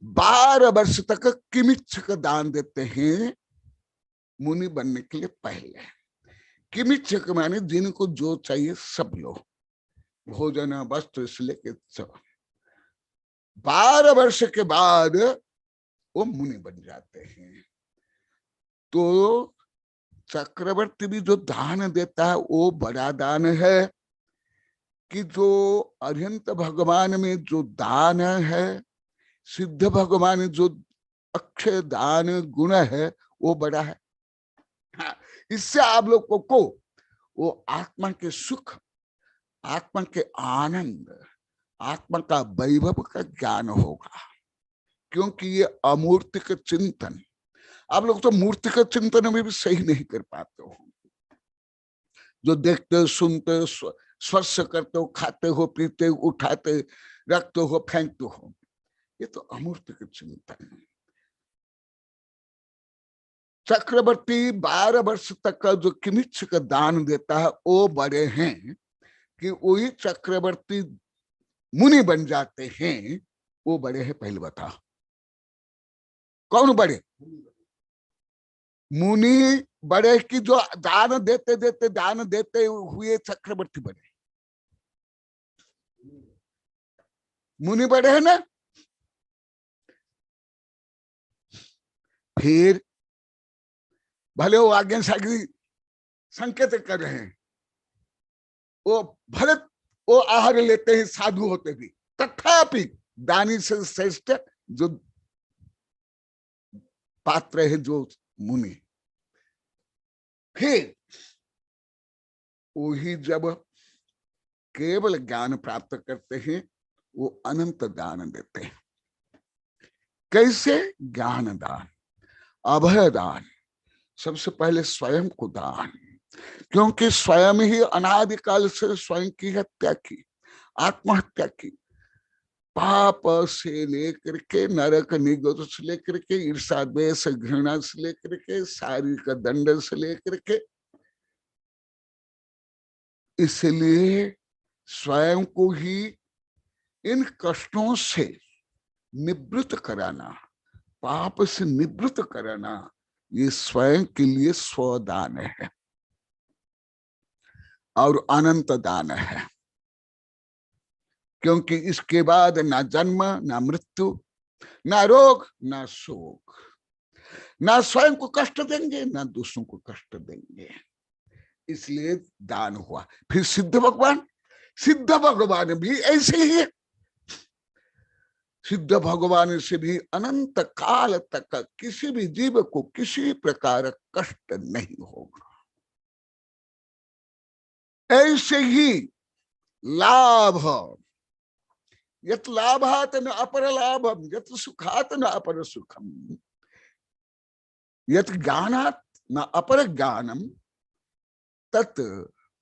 12 वर्ष तक किमिच्छक दान देते हैं मुनि बनने के लिए। पहले किमिच्छक माने जिनको जो चाहिए सब लो, भोजन वस्त्र से लेके सब। 12 वर्ष के बाद वो मुनि बन जाते हैं। तो चक्रवर्ती भी जो दान देता है वो बड़ा दान है, कि जो अरिहंत भगवान में जो दान है, सिद्ध भगवान जो अक्षय दान गुण है वो बड़ा है। हाँ, इससे आप लोगों को वो आत्मा के सुख, आत्मा के आनंद, आत्मा का वैभव का ज्ञान होगा। क्योंकि ये अमूर्तिक चिंतन, आप लोग तो मूर्तिक चिंतन में भी सही नहीं कर पाते हो। जो देखते सुनते स्पर्श करते हो, खाते हो, पीते हो, उठाते रखते हो, फेंकते हो, ये तो अमूर्तिक चिंतन है। चक्रवर्ती 12 वर्ष तक का जो किमिच्छ का दान देता है वो बड़े हैं कि वही चक्रवर्ती मुनि बन जाते हैं, वो बड़े हैं। पहले बता कौन बड़े? मुनि बड़े की जो दान देते हुए चक्रवर्ती बड़े। मुनि बड़े हैं ना। फिर भले वो आज्ञा सागी संकेत कर रहे हैं, वो भले वो आहार लेते हैं साधु होते भी, तथापि दानी से श्रेष्ठ जो पात्र है जो मुनि। फिर वही जब केवल ज्ञान प्राप्त करते हैं वो अनंत दान देते हैं। कैसे? ज्ञान दान, अभय दान, सबसे पहले स्वयं को दान। क्योंकि स्वयं ही अनादिकाल से स्वयं की हत्या की, आत्महत्या की, पाप से लेकर के नरक निगत से लेकर के ईर्षा द्वेष घृणा से लेकर के शारीरिक दंड से लेकर के, इसलिए स्वयं को ही इन कष्टों से निवृत्त कराना, पाप से निवृत्त कराना, ये स्वयं के लिए स्वदान है और अनंत दान है। क्योंकि इसके बाद ना जन्म, ना मृत्यु, ना रोग, ना शोक, ना स्वयं को कष्ट देंगे, ना दूसरों को कष्ट देंगे। इसलिए दान हुआ। फिर सिद्ध भगवान भी ऐसे ही है। सिद्ध भगवान से भी अनंत काल तक किसी भी जीव को किसी प्रकार कष्ट नहीं होगा। ऐसे ही लाभ, यत लाभात न अपर लाभम, यत सुखात न अपर सुखम, यत ज्ञानात न अपर ज्ञानम, तत्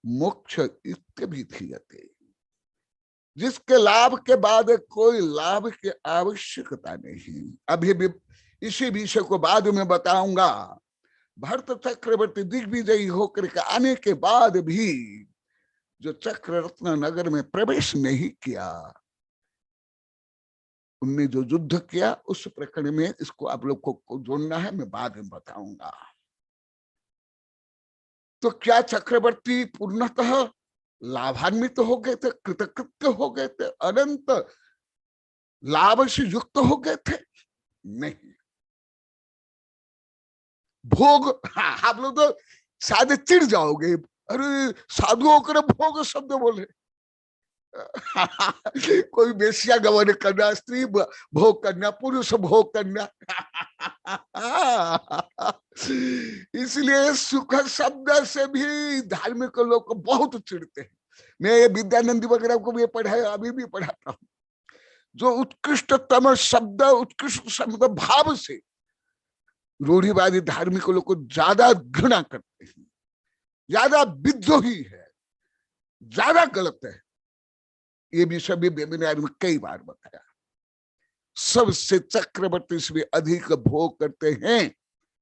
मोक्ष इत्यभिधीयते। जिसके लाभ के बाद कोई लाभ की आवश्यकता नहीं। अभी भी इसी विषय को बाद में बताऊंगा। भरत चक्रवर्ती दिग्विजयी होकर के आने के बाद भी जो चक्ररत्न नगर में प्रवेश नहीं किया, उनने जो युद्ध किया उस प्रकरण में इसको आप लोग को जोड़ना है, मैं बाद में बताऊंगा। तो क्या चक्रवर्ती पूर्णतः लाभान्वित हो गए थे, कृतकृत्य हो गए थे, अनंत लाभ से युक्त हो गए थे? नहीं। भोग, आप लोग तो शायद चिढ़ जाओगे, अरे साधुओं को भोग शब्द बोले। कोई बेसिया गवन करना, स्त्री भोग करना, पुरुष भोग करना। इसलिए सुख शब्द से भी धार्मिक लोग बहुत चिढ़ते हैं। मैं ये विद्यानंदी वगैरह को भी पढ़ाया, अभी भी पढ़ाता हूँ। जो उत्कृष्टतम शब्द, उत्कृष्ट शब्द भाव से रूढ़िवादी धार्मिक लोग को ज्यादा घृणा करते हैं, ज्यादा विद्रोही है, ज्यादा गलत है। ये भी सभी वेबिनार में कई बार बताया। सबसे चक्रवर्ती से भी अधिक भोग करते हैं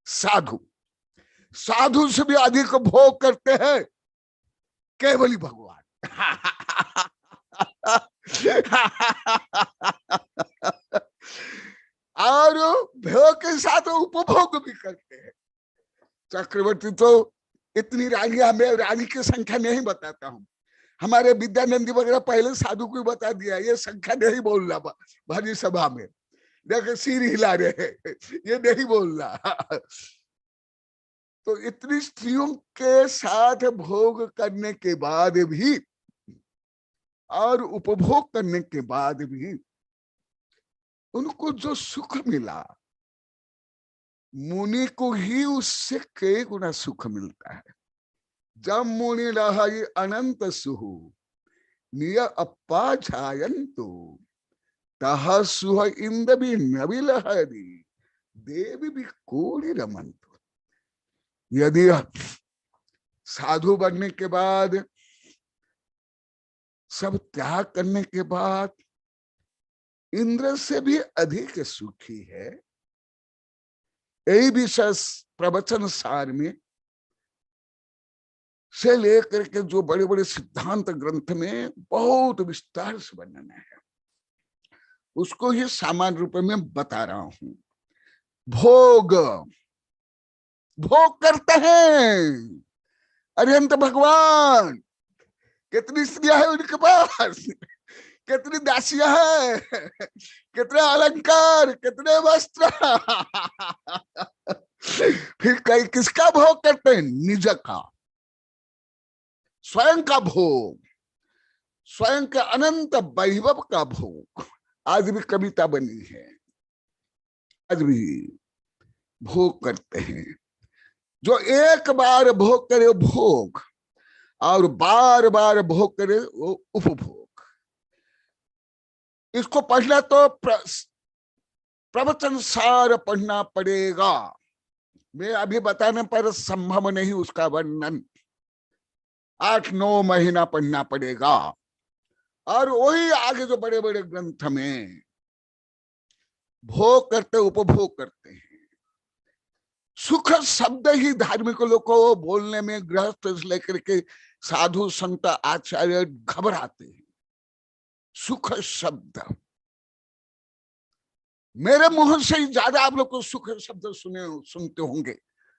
साधु, साधु से भी अधिक भोग करते हैं केवली भगवान। और भोग के साथ उपभोग भी करते हैं। चक्रवर्ती तो इतनी रानियां, मैं रानी की संख्या नहीं बताता हूं, हमारे विद्यानंदी वगैरह पहले साधु को बता दिया, ये संख्या नहीं बोलना भारी सभा में, देख सिर हिला रहे हैं, ये नहीं बोलना। तो इतनी स्त्रियों के साथ भोग करने के बाद भी और उपभोग करने के बाद भी उनको जो सुख मिला, मुनि को ही उससे कई गुना सुख मिलता है। जब मुनि रही अनंत सुहु निय अपा छायंतु तह सुह इंद भी नवि लहरी देवी भी कोड़ी रमंतु। यदि साधु बनने के बाद, सब त्याग करने के बाद इंद्र से भी अधिक सुखी है, यही विषय प्रवचन सार में से लेकर के जो बड़े बड़े सिद्धांत ग्रंथ में बहुत विस्तार से वर्णन है, उसको ही सामान्य रूप में बता रहा हूं। भोग भोग करते हैं अरिहंत भगवान। कितनी स्त्रियां है उनके पास, कितनी दासियां है, कितने अलंकार, कितने वस्त्र। फिर कई किसका भोग करते हैं? निज का, स्वयं का भोग, स्वयं के अनंत वैभव का भोग। आज भी कविता बनी है, आज भी भोग करते हैं। जो एक बार भोग करे वो भोग, और बार बार भोग करे वो उपभोग। इसको पढ़ना तो प्रवचन सार पढ़ना पड़ेगा। मैं अभी बताने पर संभव नहीं उसका वर्णन, 8-9 महीना पढ़ना पड़ेगा। और वही आगे जो बड़े बड़े ग्रंथ में भोग करते उपभोग करते हैं। सुख शब्द ही धार्मिक लोगों को बोलने में गृहस्थ से लेकर के साधु संत आचार्य घबराते हैं। सुख शब्द, मेरे मुंह से ही ज्यादा आप लोग को सुख शब्द सुनते होंगे,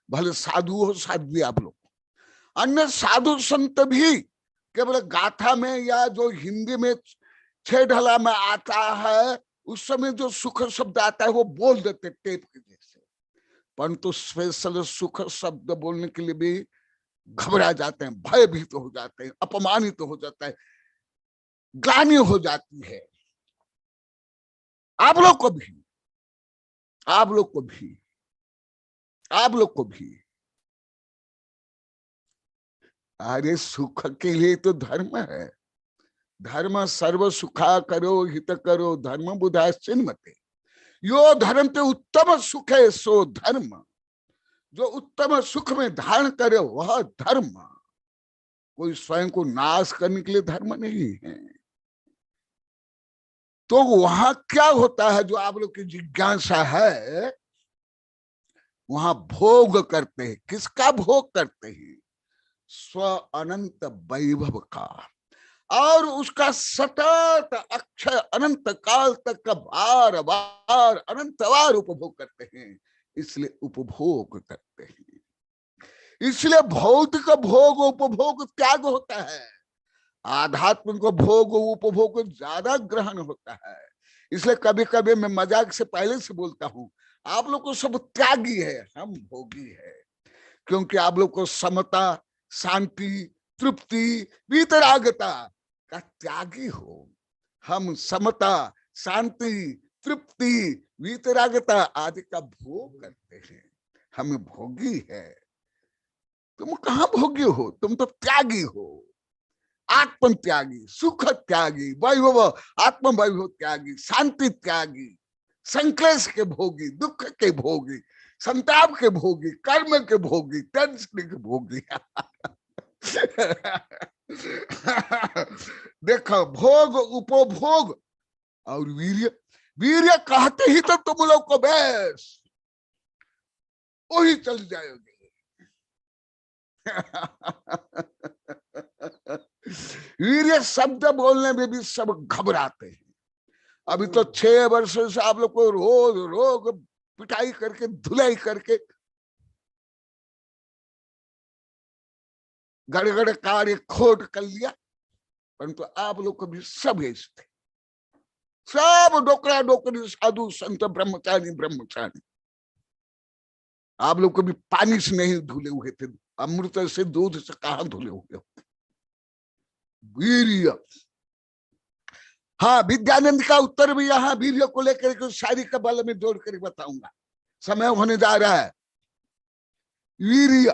भले साधु हो साध्वी आप लोग। अन्य साधु संत भी केवल गाथा में या जो हिंदी में छह ढला में आता है, उस समय जो सुख शब्द आता है वो बोल देते टेप के जैसे, परंतु स्पेशल सुख शब्द बोलने के लिए भी घबरा जाते हैं, भयभीत हो जाते हैं, अपमानित हो जाता है, ग्लानि हो जाती है। आप लोग को भी, आप लोग को भी, आप लोग को भी। अरे सुख के लिए तो धर्म है। धर्म सर्व सुखा करो हित करो धर्म बुधा चिन्मते। यो धर्म ते उत्तम सुख है सो धर्म। जो उत्तम सुख में धारण करे वह धर्म। कोई स्वयं को नाश करने के लिए धर्म नहीं है। तो वहां क्या होता है जो आप लोग की जिज्ञासा है, वहां भोग करते हैं। किसका भोग करते हैं? स्व अनंत वैभव का, और उसका सतत अक्षय अनंत काल तक का बार बार अनंत बार उपभोग करते हैं। इसलिए उपभोग करते हैं। इसलिए भौतिक भोग उपभोग त्याग होता है, आध्यात्मिक भोग उपभोग ज्यादा ग्रहण होता है। इसलिए कभी कभी मैं मजाक से पहले से बोलता हूं, आप लोग को सब त्यागी है, हम भोगी है। क्योंकि आप लोग को समता, शांति, तृप्ति, वीतरागता का त्यागी हो। हम समता, शांति, तृप्ति, वीतरागता आदि का भोग करते हैं। हम भोगी है। तुम कहां भोगी हो? तुम तो त्यागी हो, आत्म त्यागी, सुख त्यागी, वैभव आत्म वैभव त्यागी, शांति त्यागी, संक्लेश के भोगी, दुख के भोगी, संताप के भोगी, कर्म के भोगी, टेंशन के भोगी। देखो, भोग उपभोग और वीर्य। वीर्य कहते ही तो तुम लोग को बस वही चल जाएगी। वीर्य शब्द बोलने में भी सब घबराते हैं। अभी तो 6 वर्षों से आप लोग को रोज रोग पिटाई करके धुलाई करके गड़गड़ कार्य खोट कर लिया, परंतु आप लोग को भी सब ऐसे थे, सब डोकरा डोकरी साधु संत ब्रह्मचारी ब्रह्मचारी। आप लोग को भी पानी से नहीं धुले हुए थे, अमृत से दूध से कहां धुले हुए हो। वीर्य हाँ, विद्यानंद का उत्तर भी यहाँ वीर्य को लेकर के शायरी का बल में जोड़ कर बताऊंगा, समय होने जा रहा है। वीर्य,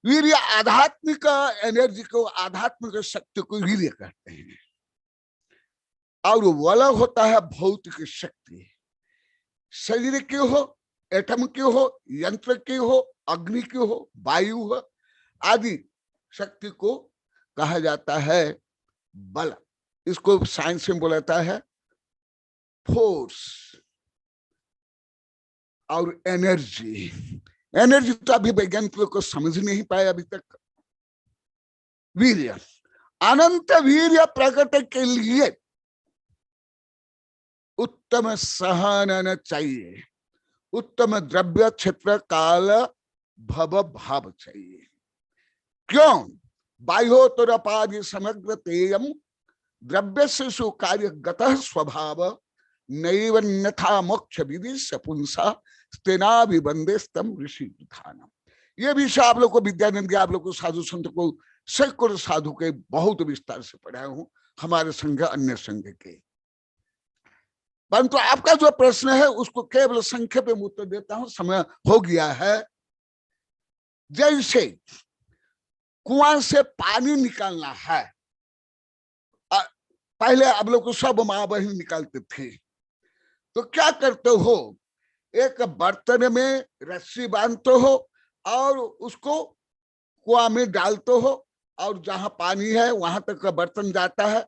वीर्य आध्यात्मिक एनर्जी को, आध्यात्मिक शक्ति को वीर्य कहते हैं। और वल होता है भौतिक शक्ति, शरीर की हो, एटम की हो, यंत्र की हो, अग्नि की हो, वायु हो, आदि शक्ति को कहा जाता है बल। इसको साइंस में बोलाता है फोर्स और एनर्जी। एनर्जी तो अभी वैज्ञानिक लोग को समझ नहीं पाए अभी तक। वीर्य, अनंत वीर्य प्रकट के लिए उत्तम सहन चाहिए, उत्तम द्रव्य क्षेत्र काल भव भाव चाहिए। क्यों? बाह्योत्तरपादि समग्र तेयम द्रव्य से कार्य गतः स्वभाव नैव अन्यथा मोक्ष विधि सपुंसा स्तेनाभिबंधे स्तम ऋषि विधानम। ये विषय आप लोग को विद्यानंद, आप लोग को साधु संत को सैकड़ों साधु के बहुत विस्तार से पढ़ाया हूं, हमारे संघ अन्य संघ के। परंतु आपका जो प्रश्न है उसको केवल संक्षेप में उत्तर देता हूं, समय हो गया है। जैसे कुआं से पानी निकालना है, पहले आप लोग को सब माँ बहन निकालते थे, तो क्या करते हो? एक बर्तन में रस्सी बांधते हो और उसको कुआं में डालते हो, और जहां पानी है वहां तक का बर्तन जाता है,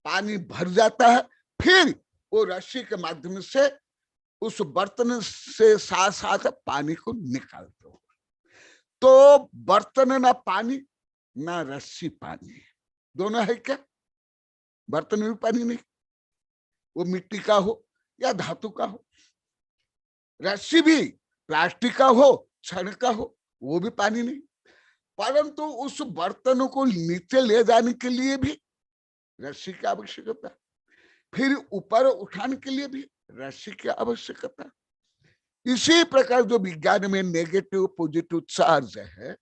पानी भर जाता है, फिर वो रस्सी के माध्यम से उस बर्तन से साथ साथ पानी को निकालते हो। तो बर्तन ना पानी ना रस्सी पानी, दोनों है क्या? बर्तन में भी पानी नहीं, वो मिट्टी का हो या धातु का हो। रस्सी भी प्लास्टिक का हो, छड़ का हो, वो भी पानी नहीं। परंतु उस बर्तन को नीचे ले जाने के लिए भी रस्सी की आवश्यकता, फिर ऊपर उठाने के लिए भी रस्सी की आवश्यकता। इसी प्रकार जो विज्ञान में नेगेटिव पॉजिटिव चार्ज है,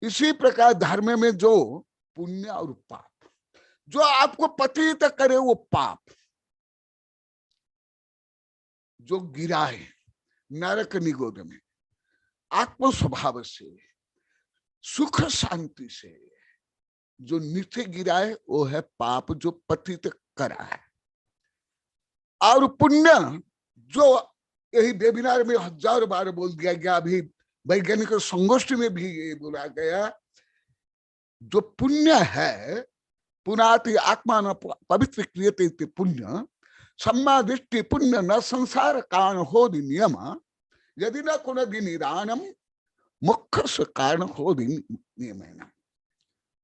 इसी प्रकार धर्म में जो पुण्य और पाप, जो आपको पतित करे वो पाप, जो गिराए नरक निगोद में आत्म स्वभाव से सुख शांति से जो नीचे गिराए वो है पाप, जो पतित करा है। और पुण्य जो यही वेबिनार में 1000 बार बोल दिया गया, अभी वैज्ञानिक संगोष्ठी में भी ये बोला गया, जो पुण्य है पुनाति आत्मा न पवित्र क्रियते पुण्य सम्मा दृष्टि पुण्य न संसार कारण हो नियम यदि न कुनदि निदानम मुख्य से कारण हो नियम।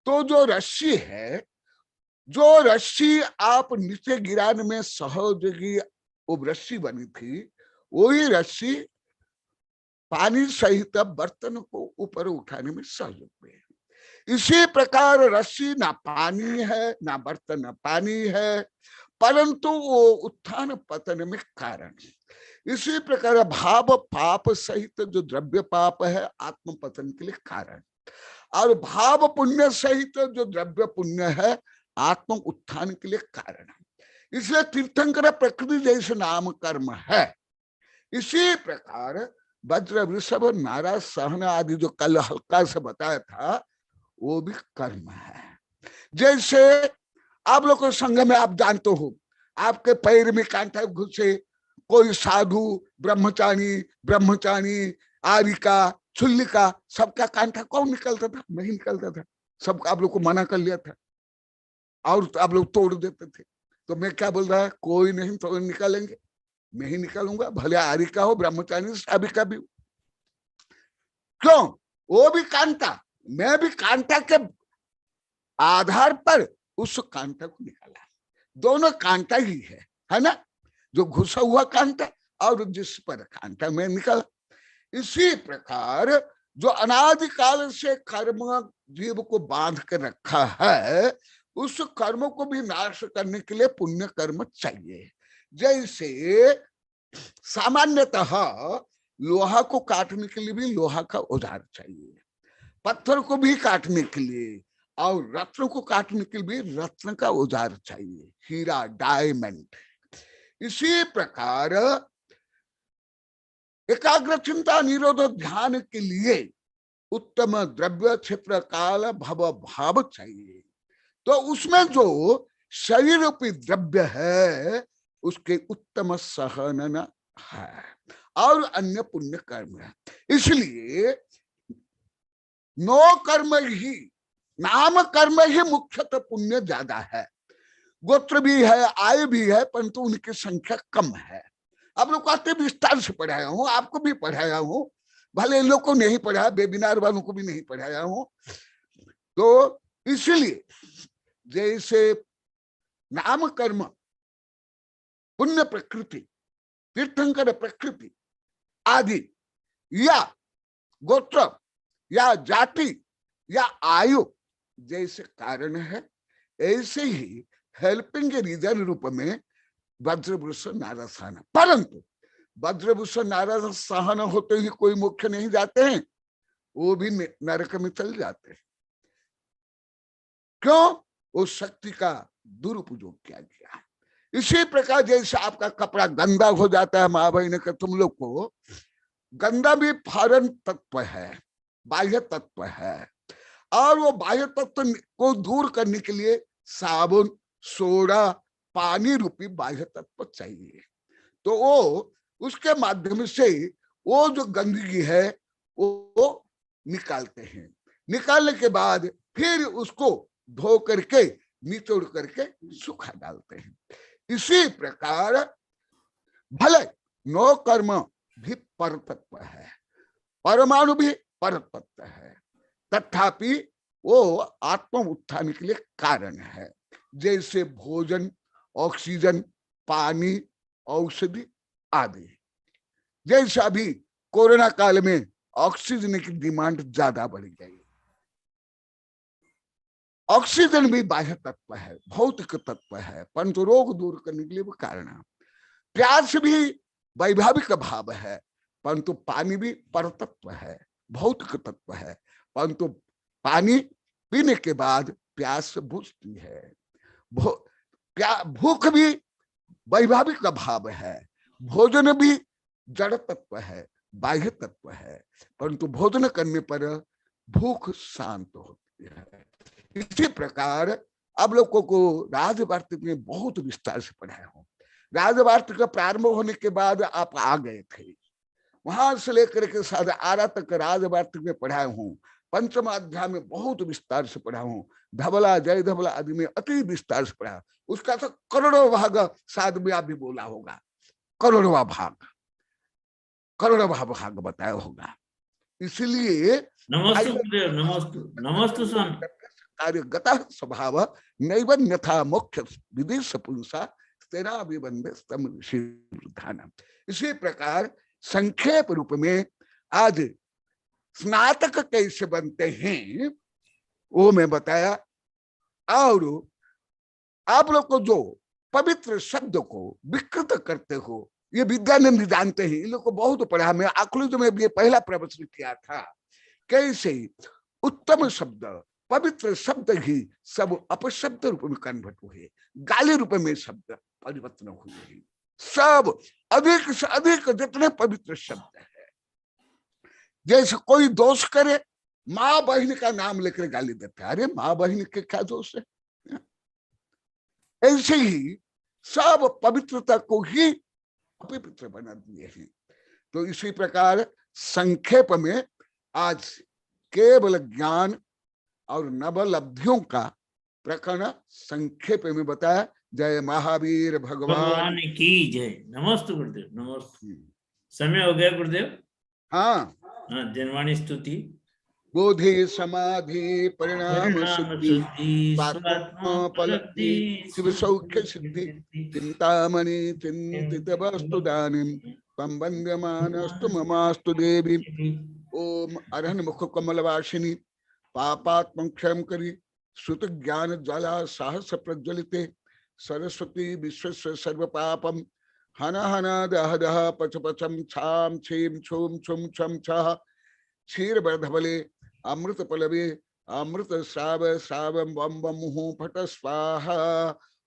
तो जो रस्सी है, जो रस्सी आप नीचे गिराने में सहयोगी वो रस्सी बनी थी, वही रस्सी पानी सहित बर्तन को ऊपर उठाने में सहयोग है। इसी प्रकार रस्सी ना पानी है ना बर्तन पानी है, परंतु वो उत्थान पतन में कारण है। इसी प्रकार भाव पाप सहित जो द्रव्य पाप है आत्म पतन के लिए कारण, और भाव पुण्य सहित जो द्रव्य पुण्य है आत्म उत्थान के लिए कारण है। इसलिए तीर्थंकर प्रकृति जैसे नाम कर्म है। इसी प्रकार वज्र वृषभ नारा सहना आदि जो कल हल्का से बताया था वो भी कर्म है। जैसे आप लोग के संघ में आप जानते हो, आपके पैर में कांटा घुसे, कोई साधु ब्रह्मचारी आरिका छुल्लिका सबका कांटा कौन निकलता था? नहीं निकलता था, सबका आप लोग को मना कर लिया था और आप लोग तोड़ देते थे। तो मैं क्या बोल रहा है, कोई नहीं तो निकालेंगे, मैं ही निकालूंगा, भले आरिका हो ब्रह्मचारी साबिका भी। क्यों? वो भी कांटा, मैं भी कांटा के आधार पर उस कांटा को निकाला। दोनों कांटा ही है ना, जो घुसा हुआ कांटा और जिस पर कांटा में निकाला। इसी प्रकार जो अनादिकाल से कर्म जीव को बांध कर रखा है, उस कर्म को भी नाश करने के लिए पुण्य कर्म चाहिए। जैसे सामान्यतः लोहा को काटने के लिए भी लोहा का औजार चाहिए, पत्थर को भी काटने के लिए और रत्न को काटने के लिए रत्न का औजार चाहिए, हीरा, डायमंड। इसी प्रकार एकाग्र चिंता निरोध ध्यान के लिए उत्तम द्रव्य, क्षेत्र, काल, भव, भाव चाहिए। तो उसमें जो शरीर रूपी द्रव्य है उसके उत्तम सहनन है और अन्य पुण्य कर्म है। इसलिए नो कर्म ही, नाम कर्म ही मुख्यतः पुण्य ज्यादा है। गोत्र भी है, आय भी है, परंतु उनकी संख्या कम है। आप लोग कहते विस्तार से पढ़ाया हूं, आपको भी पढ़ाया हूं, भले इन लोग को नहीं पढ़ाया, वेबिनार वालों को भी नहीं पढ़ाया हूं। तो इसलिए जैसे नाम कर्म, पुण्य प्रकृति, तीर्थंकर प्रकृति आदि, या गोत्र या जाति या आयु जैसे कारण है, ऐसे ही हेल्पिंग रीजन रूप में वज्रभूषण नारद सहन। परंतु वज्रभूषण नारद सहन होते ही कोई मुख्य नहीं जाते हैं, वो भी नरक में चल जाते हैं। क्यों? वो शक्ति का दुरुपयोग किया गया। इसी प्रकार जैसे आपका कपड़ा गंदा हो जाता है, माँ बहन का तुम लोग को गंदा भी फॉरेन तत्व है, बाह्य तत्व है, और वो बाह्य तत्व को दूर करने के लिए साबुन, सोडा, पानी रूपी बाह्य तत्व चाहिए। तो वो उसके माध्यम से वो जो गंदगी है वो निकालते हैं। निकालने के बाद फिर उसको धो करके निचोड़ करके सूखा डालते हैं। इसी प्रकार भले नो कर्म भी परतत्व है, परमाणु भी परतत्व है, तथापि वो आत्म उत्थान के लिए कारण है। जैसे भोजन, ऑक्सीजन, पानी, औषधि आदि। जैसे अभी कोरोना काल में ऑक्सीजन की डिमांड ज्यादा बढ़ गई। ऑक्सीजन भी बाह्य तत्व है, भौतिक तत्व है, परंतु रोग दूर करने के लिए वो कारण है। प्यास भी वैभाविक भाव है, परंतु पानी भी परतत्व है, भौतिक तत्व है, परंतु पानी पीने के बाद प्यास बुझती है। भूख भी वैभाविक भाव है, भोजन भी जड़ तत्व है, बाह्य तत्व है, परंतु भोजन करने पर भूख शांत होती है। इसी प्रकार अब लोगों को राजवार्तिक में बहुत विस्तार से पढ़ाया हूं। राजवार्तिक का प्रारंभ होने के बाद आप आ गए थे, वहां से लेकर के साधा आरा तक राजवार्तिक में पढ़ाया हूं। पंचम अध्याय में बहुत विस्तार से पढ़ा हूं। धवला, जय धवला आदि में अति विस्तार से पढ़ा। उसका तो करोड़ों भाग शायद में आप भी बोला होगा, करोड़वा भाग, करोड़वा भाग बताया होगा। इसलिए कार्यगता स्वभाव नैवन्यथा मोक्ष विदेश पुंसा तेरा विबंध स्तम ऋषिधान। इसी प्रकार संक्षेप रूप में आज स्नातक कैसे बनते हैं वो मैं बताया। और आप लोग को जो पवित्र शब्द को विकृत करते हो, ये विद्यानंद जानते हैं, इन लोग को बहुत पढ़ा। मैं आखिरी में ये पहला प्रवचन किया था, कैसे उत्तम शब्द, पवित्र शब्द ही सब अपशब्द रूप में कन्वर्ट हुए, गाली रूप में शब्द परिवर्तन हुए। सब अधिक से अधिक जितने पवित्र शब्द है, जैसे कोई दोष करे, माँ बहन का नाम लेकर गाली देते हैं, अरे माँ बहन के क्या दोष है। ऐसे ही सब पवित्रता को ही अपवित्र बना दिए हैं। तो इसी प्रकार संक्षेप में आज केवल ज्ञान और नवलब्धियों का प्रकरण संक्षेप में बताया। जय महावीर भगवान की जय। नमस्ते गुरुदेव, नमस्ते। समय हो गया गुरुदेव। हाँ, जनवाणी स्तुति। बोधि समाधि परिणाम सिद्धि स्वात्मोपलब्धि शिव सौख्य सिद्धि चिंतामणि चिंतित वस्तु दानिम तम वंद्यमानस्तु ममास्तु देवी। ओम अरहन मुख कमलवासिनी पापात्म क्षम करी श्रुत ज्ञान ज्वाला साहस प्रज्वलिते सरस्वती विश्व सर्व पापम हन हन दह दह पच पचम छाम छीम छूम छुम छम छह क्षीर बर्धबले अमृत पलवे अमृत श्राव श्राव बम बम मुहु फट स्वाहा।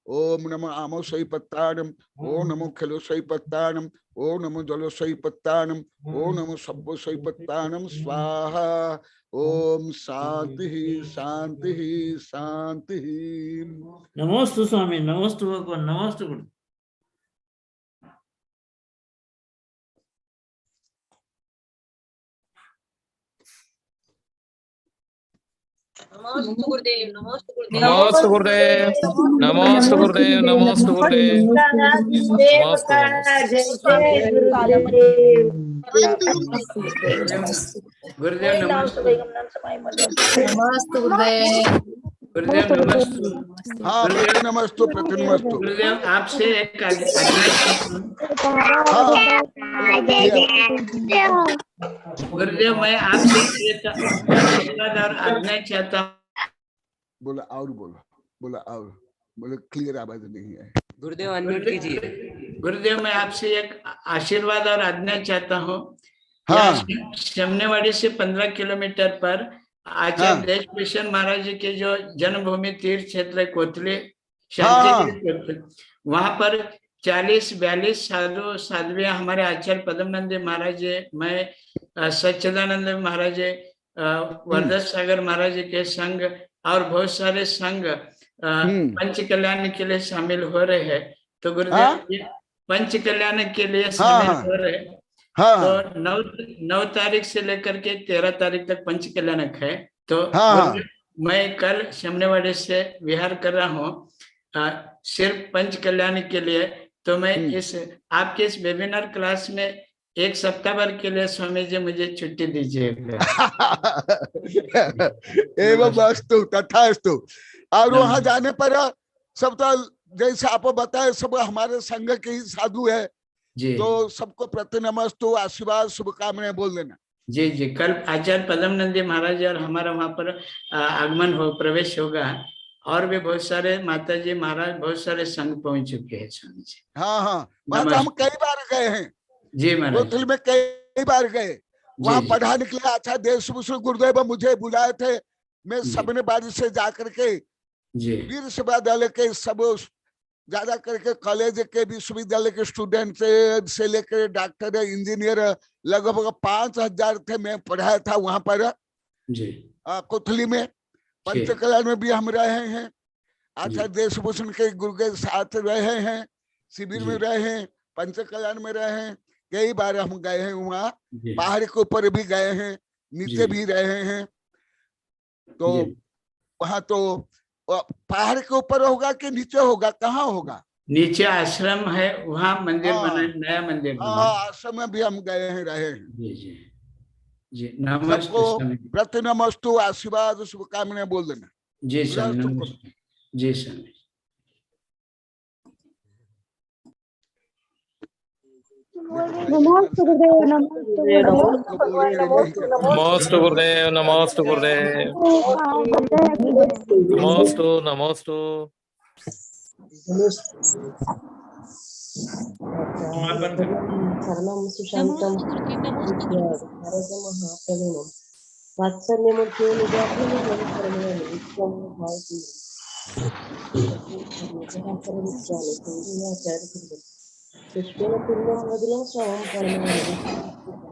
ओम नमो आमो सही पत्तानम, ओम नमो खिलो सही पत्तानम, ओम नमो जलो सही पत्तानम, ओम नमो सब्बो सही पत्तानम स्वाहा। ओम शांति शांति शांति। नमोस्तु स्वामी, नमोस्तु भगवान, नमोस्तु गुरु। नमोस्तु गुरुदेव, नमोस्तु गुरुदेव, नमोस्तु गुरुदेव, नमोस्तु गुरुदेव, नमोस्तु गुरुदेव, नमोस्तु गुरुदेव नमस्ते। नमोस्तु गुरुदेव, गुरुदेव नमस्ते। हाँ प्रति नमस्तु, प्रति नमस्तु। गुरुदेव आपसे एक गुरुदेव मैं आपसे एक आशीर्वाद और आज्ञा चाहता हूँ। बोला और बोलो, बोला और बोले, क्लियर आवाज नहीं है। गुरुदेव अनम्यूट कीजिए। गुरुदेव मैं आपसे एक आशीर्वाद और आज्ञा चाहता हूँ। हाँ। शमनेवाड़ी से 15 किलोमीटर पर आचार्य देश भूषण महाराज जी के जो जन्मभूमि तीर्थ क्षेत्र है कोतले शांति, वहां पर 40-42 साधु साध्वियां हमारे आचार्य पद्मनंद महाराज जी, मैं सच्चिदानंद महाराज जी, वरदान सागर महाराज जी के संघ और बहुत सारे संघ पंच कल्याण के लिए शामिल हो रहे हैं। तो गुरुदेव पंच कल्याण के लिए शामिल हो रहे हैं। तो 9 तारीख से लेकर के 13 तारीख तक पंच कल्याणक है। तो मैं कल शमनेवाड़ी से विहार कर रहा हूँ सिर्फ पंच कल्याण के लिए। तो मैं इस आपके इस वेबिनार क्लास में 1 सप्ताह भर के लिए स्वामी जी मुझे छुट्टी दीजिएगा। एवं वस्तु तथास्तु। और वहां जाने पर सब तो जैसे आप बताए सब हमारे संघ के ही साधु है जी। तो सबको प्रति नमस्तु, आशीर्वाद, शुभकामनाएं बोल देना। जी जी, कल आचार्य पद्मनंद महाराज और हमारा वहां पर आगमन हो, प्रवेश होगा। और भी बहुत सारे माता जी महाराज, बहुत सारे संघ पहुंच चुके हैं स्वामी जी। हाँ हाँ, वहां तो हम कई बार गए हैं जी महाराज, में कई बार गए। वहां पढ़ाने के लिए अच्छा देशभूषण गुरुदेव मुझे बुलाए थे। मैं सबने बारी से जाकर के वीर विश्वविद्यालय के सब ज्यादा करके कॉलेज के विश्वविद्यालय के स्टूडेंट से लेकर डॉक्टर इंजीनियर लगभग 5000 थे। मैं पढ़ाया था वहां पर कोथली में। पंच कल्याण में भी हम रहे हैं, आचार्य देशभूषण के गुरु के साथ रहे हैं, शिविर में रहे हैं, पंच कल्याण में रहे हैं। कई बार हम गए हैं वहाँ, पहाड़ के ऊपर भी गए हैं, नीचे भी रहे हैं। तो वहां तो पहाड़ के ऊपर होगा कि नीचे होगा, कहाँ होगा? नीचे आश्रम है, वहाँ मंदिर बना, नया मंदिर बना। आश्रम में भी हम गए हैं, रहे हैं। जी जी जी, नमस्ते। प्रति नमस्तु, आशीर्वाद, शुभकामनाएं बोल देना। जी स्वामी, नमस्ते। जी स्वामी। नमोस्तु गुरुदेव, नमोस्तु गुरुदेव, नमोस्तु गुरुदेव, नमोस्तु नमोस्तु। शरणं सुशान्तं महाप्रवीणं वात्सल्यमूर्ति निजात्मनं शरणं नित्यं भावति पुष्पेण तुल्यं मधुरं स्वं परमानन्दं